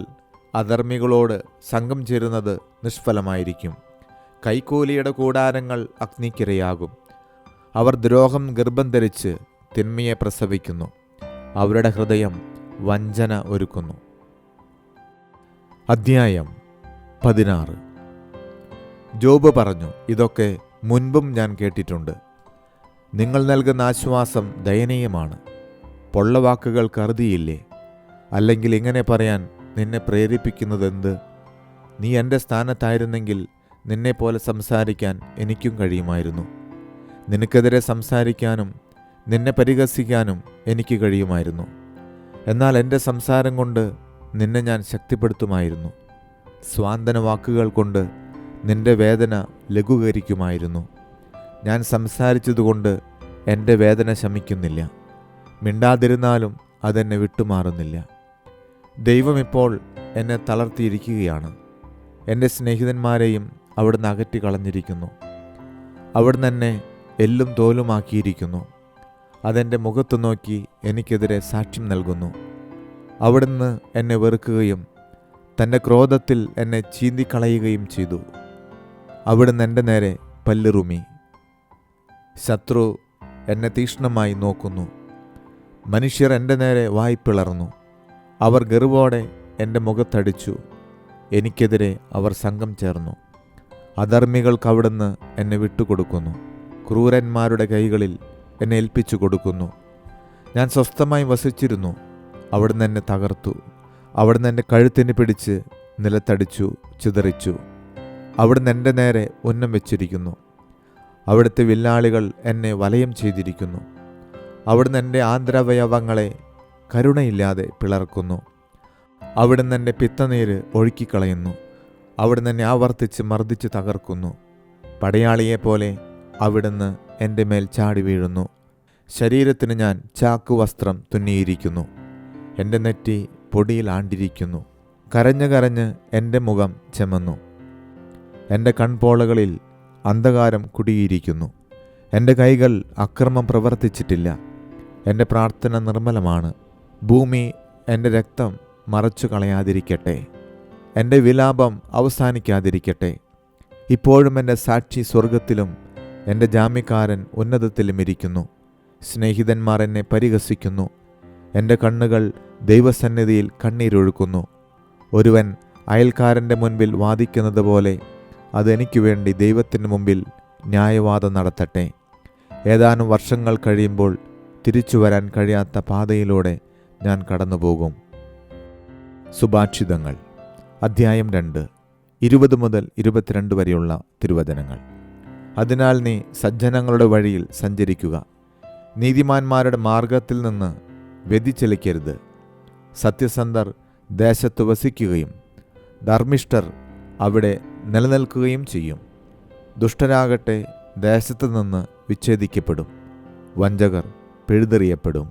അധർമ്മികളോട് സംഘം ചേരുന്നത് നിഷ്ഫലമായിരിക്കും. കൈക്കൂലിയുടെ കൂടാരങ്ങൾ അഗ്നിക്കിരയാകും. അവർ ദ്രോഹം ഗർഭം ധരിച്ച് തിന്മയെ പ്രസവിക്കുന്നു. അവരുടെ ഹൃദയം വഞ്ചന ഒരുക്കുന്നു. അധ്യായം 16. ജോബ് പറഞ്ഞു, ഇതൊക്കെ മുൻപും ഞാൻ കേട്ടിട്ടുണ്ട്. നിങ്ങൾ നൽകുന്ന ആശ്വാസം ദയനീയമാണ്. പൊള്ളവാക്കുകൾ കരുതിയില്ലേ? അല്ലെങ്കിൽ ഇങ്ങനെ പറയാൻ നിന്നെ പ്രേരിപ്പിക്കുന്നതെന്ത്? നീ എൻ്റെ സ്ഥാനത്തായിരുന്നെങ്കിൽ നിന്നെപ്പോലെ സംസാരിക്കാൻ എനിക്കും കഴിയുമായിരുന്നു. നിനക്കെതിരെ സംസാരിക്കാനും നിന്നെ പരിഹസിക്കാനും എനിക്ക് കഴിയുമായിരുന്നു. എന്നാൽ എൻ്റെ സംസാരം കൊണ്ട് നിന്നെ ഞാൻ ശക്തിപ്പെടുത്തുമായിരുന്നു. സ്വാന്തന വാക്കുകൾ കൊണ്ട് നിന്റെ വേദന ലഘൂകരിക്കുമായിരുന്നു. ഞാൻ സംസാരിച്ചതുകൊണ്ട് എൻ്റെ വേദന ശമിക്കുന്നില്ല. മിണ്ടാതിരുന്നാലും അതെന്നെ വിട്ടുമാറുന്നില്ല. ദൈവം ഇപ്പോൾ എന്നെ തളർത്തിയിരിക്കുകയാണ്. എൻ്റെ സ്നേഹിതന്മാരെയും അവിടുന്ന് അകറ്റി കളഞ്ഞിരിക്കുന്നു. അവിടുന്ന് എന്നെ എല്ലും തോലുമാക്കിയിരിക്കുന്നു. അതെൻ്റെ മുഖത്ത് നോക്കി എനിക്കെതിരെ സാക്ഷ്യം നൽകുന്നു. അവിടുന്ന് എന്നെ വെറുക്കുകയും തൻ്റെ ക്രോധത്തിൽ എന്നെ ചീന്തിക്കളയുകയും ചെയ്തു. അവിടുന്ന് എൻ്റെ നേരെ പല്ലിറുമി. ശത്രു എന്നെ തീക്ഷ്ണമായി നോക്കുന്നു. മനുഷ്യർ എൻ്റെ നേരെ വായ് പിളർന്നു. അവർ ഗർവോടെ എൻ്റെ മുഖത്തടിച്ചു. എനിക്കെതിരെ അവർ സംഘം ചേർന്നു. അധർമ്മികൾക്ക് അവിടുന്ന് എന്നെ വിട്ടുകൊടുക്കുന്നു. ക്രൂരന്മാരുടെ കൈകളിൽ എന്നെ ഏൽപ്പിച്ചു കൊടുക്കുന്നു. ഞാൻ സ്വസ്ഥമായി വസിച്ചിരുന്നു. അവിടുന്ന് എന്നെ തകർത്തു. അവിടുന്ന് എൻ്റെ കഴുത്തിന് പിടിച്ച് നിലത്തടിച്ചു ചിതറിച്ചു. അവിടുന്ന് എൻ്റെ നേരെ ഉന്നം വെച്ചിരിക്കുന്നു. അവിടുത്തെ വില്ലാളികൾ എന്നെ വലയം ചെയ്തിരിക്കുന്നു. അവിടുന്ന് എൻ്റെ ആന്തരാവയവങ്ങളെ കരുണയില്ലാതെ പിളർക്കുന്നു. അവിടുന്ന് എൻ്റെ പിത്തനീര് ഒഴുക്കിക്കളയുന്നു. അവിടുന്ന് എന്നെ ആവർത്തിച്ച് മർദ്ദിച്ച് തകർക്കുന്നു. പടയാളിയെപ്പോലെ അവിടുന്ന് എൻ്റെ മേൽ ചാടി വീഴുന്നു. ശരീരത്തിന് ഞാൻ ചാക്കുവസ്ത്രം തുന്നിയിരിക്കുന്നു. എൻ്റെ നെറ്റി പൊടിയിൽ ആണ്ടിരിക്കുന്നു. കരഞ്ഞ് കരഞ്ഞ് എൻ്റെ മുഖം ചെമന്നു. എൻ്റെ കൺപോളകളിൽ അന്ധകാരം കുടിയിരിക്കുന്നു. എൻ്റെ കൈകൾ അക്രമം പ്രവർത്തിച്ചിട്ടില്ല. എൻ്റെ പ്രാർത്ഥന നിർമ്മലമാണ്. ഭൂമി എൻ്റെ രക്തം മറച്ചു കളയാതിരിക്കട്ടെ. എൻ്റെ വിലാപം അവസാനിക്കാതിരിക്കട്ടെ. ഇപ്പോഴും എൻ്റെ സാക്ഷി സ്വർഗത്തിലും എൻ്റെ ജാമ്യക്കാരൻ ഉന്നതത്തിലും ഇരിക്കുന്നു. സ്നേഹിതന്മാർ എന്നെ പരിഹസിക്കുന്നു. എൻ്റെ കണ്ണുകൾ ദൈവസന്നിധിയിൽ കണ്ണീരൊഴുക്കുന്നു. ഒരുവൻ അയൽക്കാരൻ്റെ മുൻപിൽ വാദിക്കുന്നത് പോലെ അതെനിക്കു വേണ്ടി ദൈവത്തിൻ്റെ മുമ്പിൽ ന്യായവാദം നടത്തട്ടെ. ഏതാനും വർഷങ്ങൾ കഴിയുമ്പോൾ തിരിച്ചു വരാൻ കഴിയാത്ത പാതയിലൂടെ ഞാൻ കടന്നുപോകും. സുഭാഷിതങ്ങൾ അധ്യായം 2 20 മുതൽ 22 വരെയുള്ള തിരുവചനങ്ങൾ. അതിനാൽ നീ സജ്ജനങ്ങളുടെ വഴിയിൽ സഞ്ചരിക്കുക. നീതിമാന്മാരുടെ മാർഗത്തിൽ നിന്ന് വ്യതിചലിക്കരുത്. സത്യസന്ധർ ദേശത്ത് വസിക്കുകയും ധർമ്മിഷ്ഠർ അവിടെ നിലനിൽക്കുകയും ചെയ്യും. ദുഷ്ടരാകട്ടെ ദേശത്തു നിന്ന് വിച്ഛേദിക്കപ്പെടും. വഞ്ചകർ പിഴുതെറിയപ്പെടും.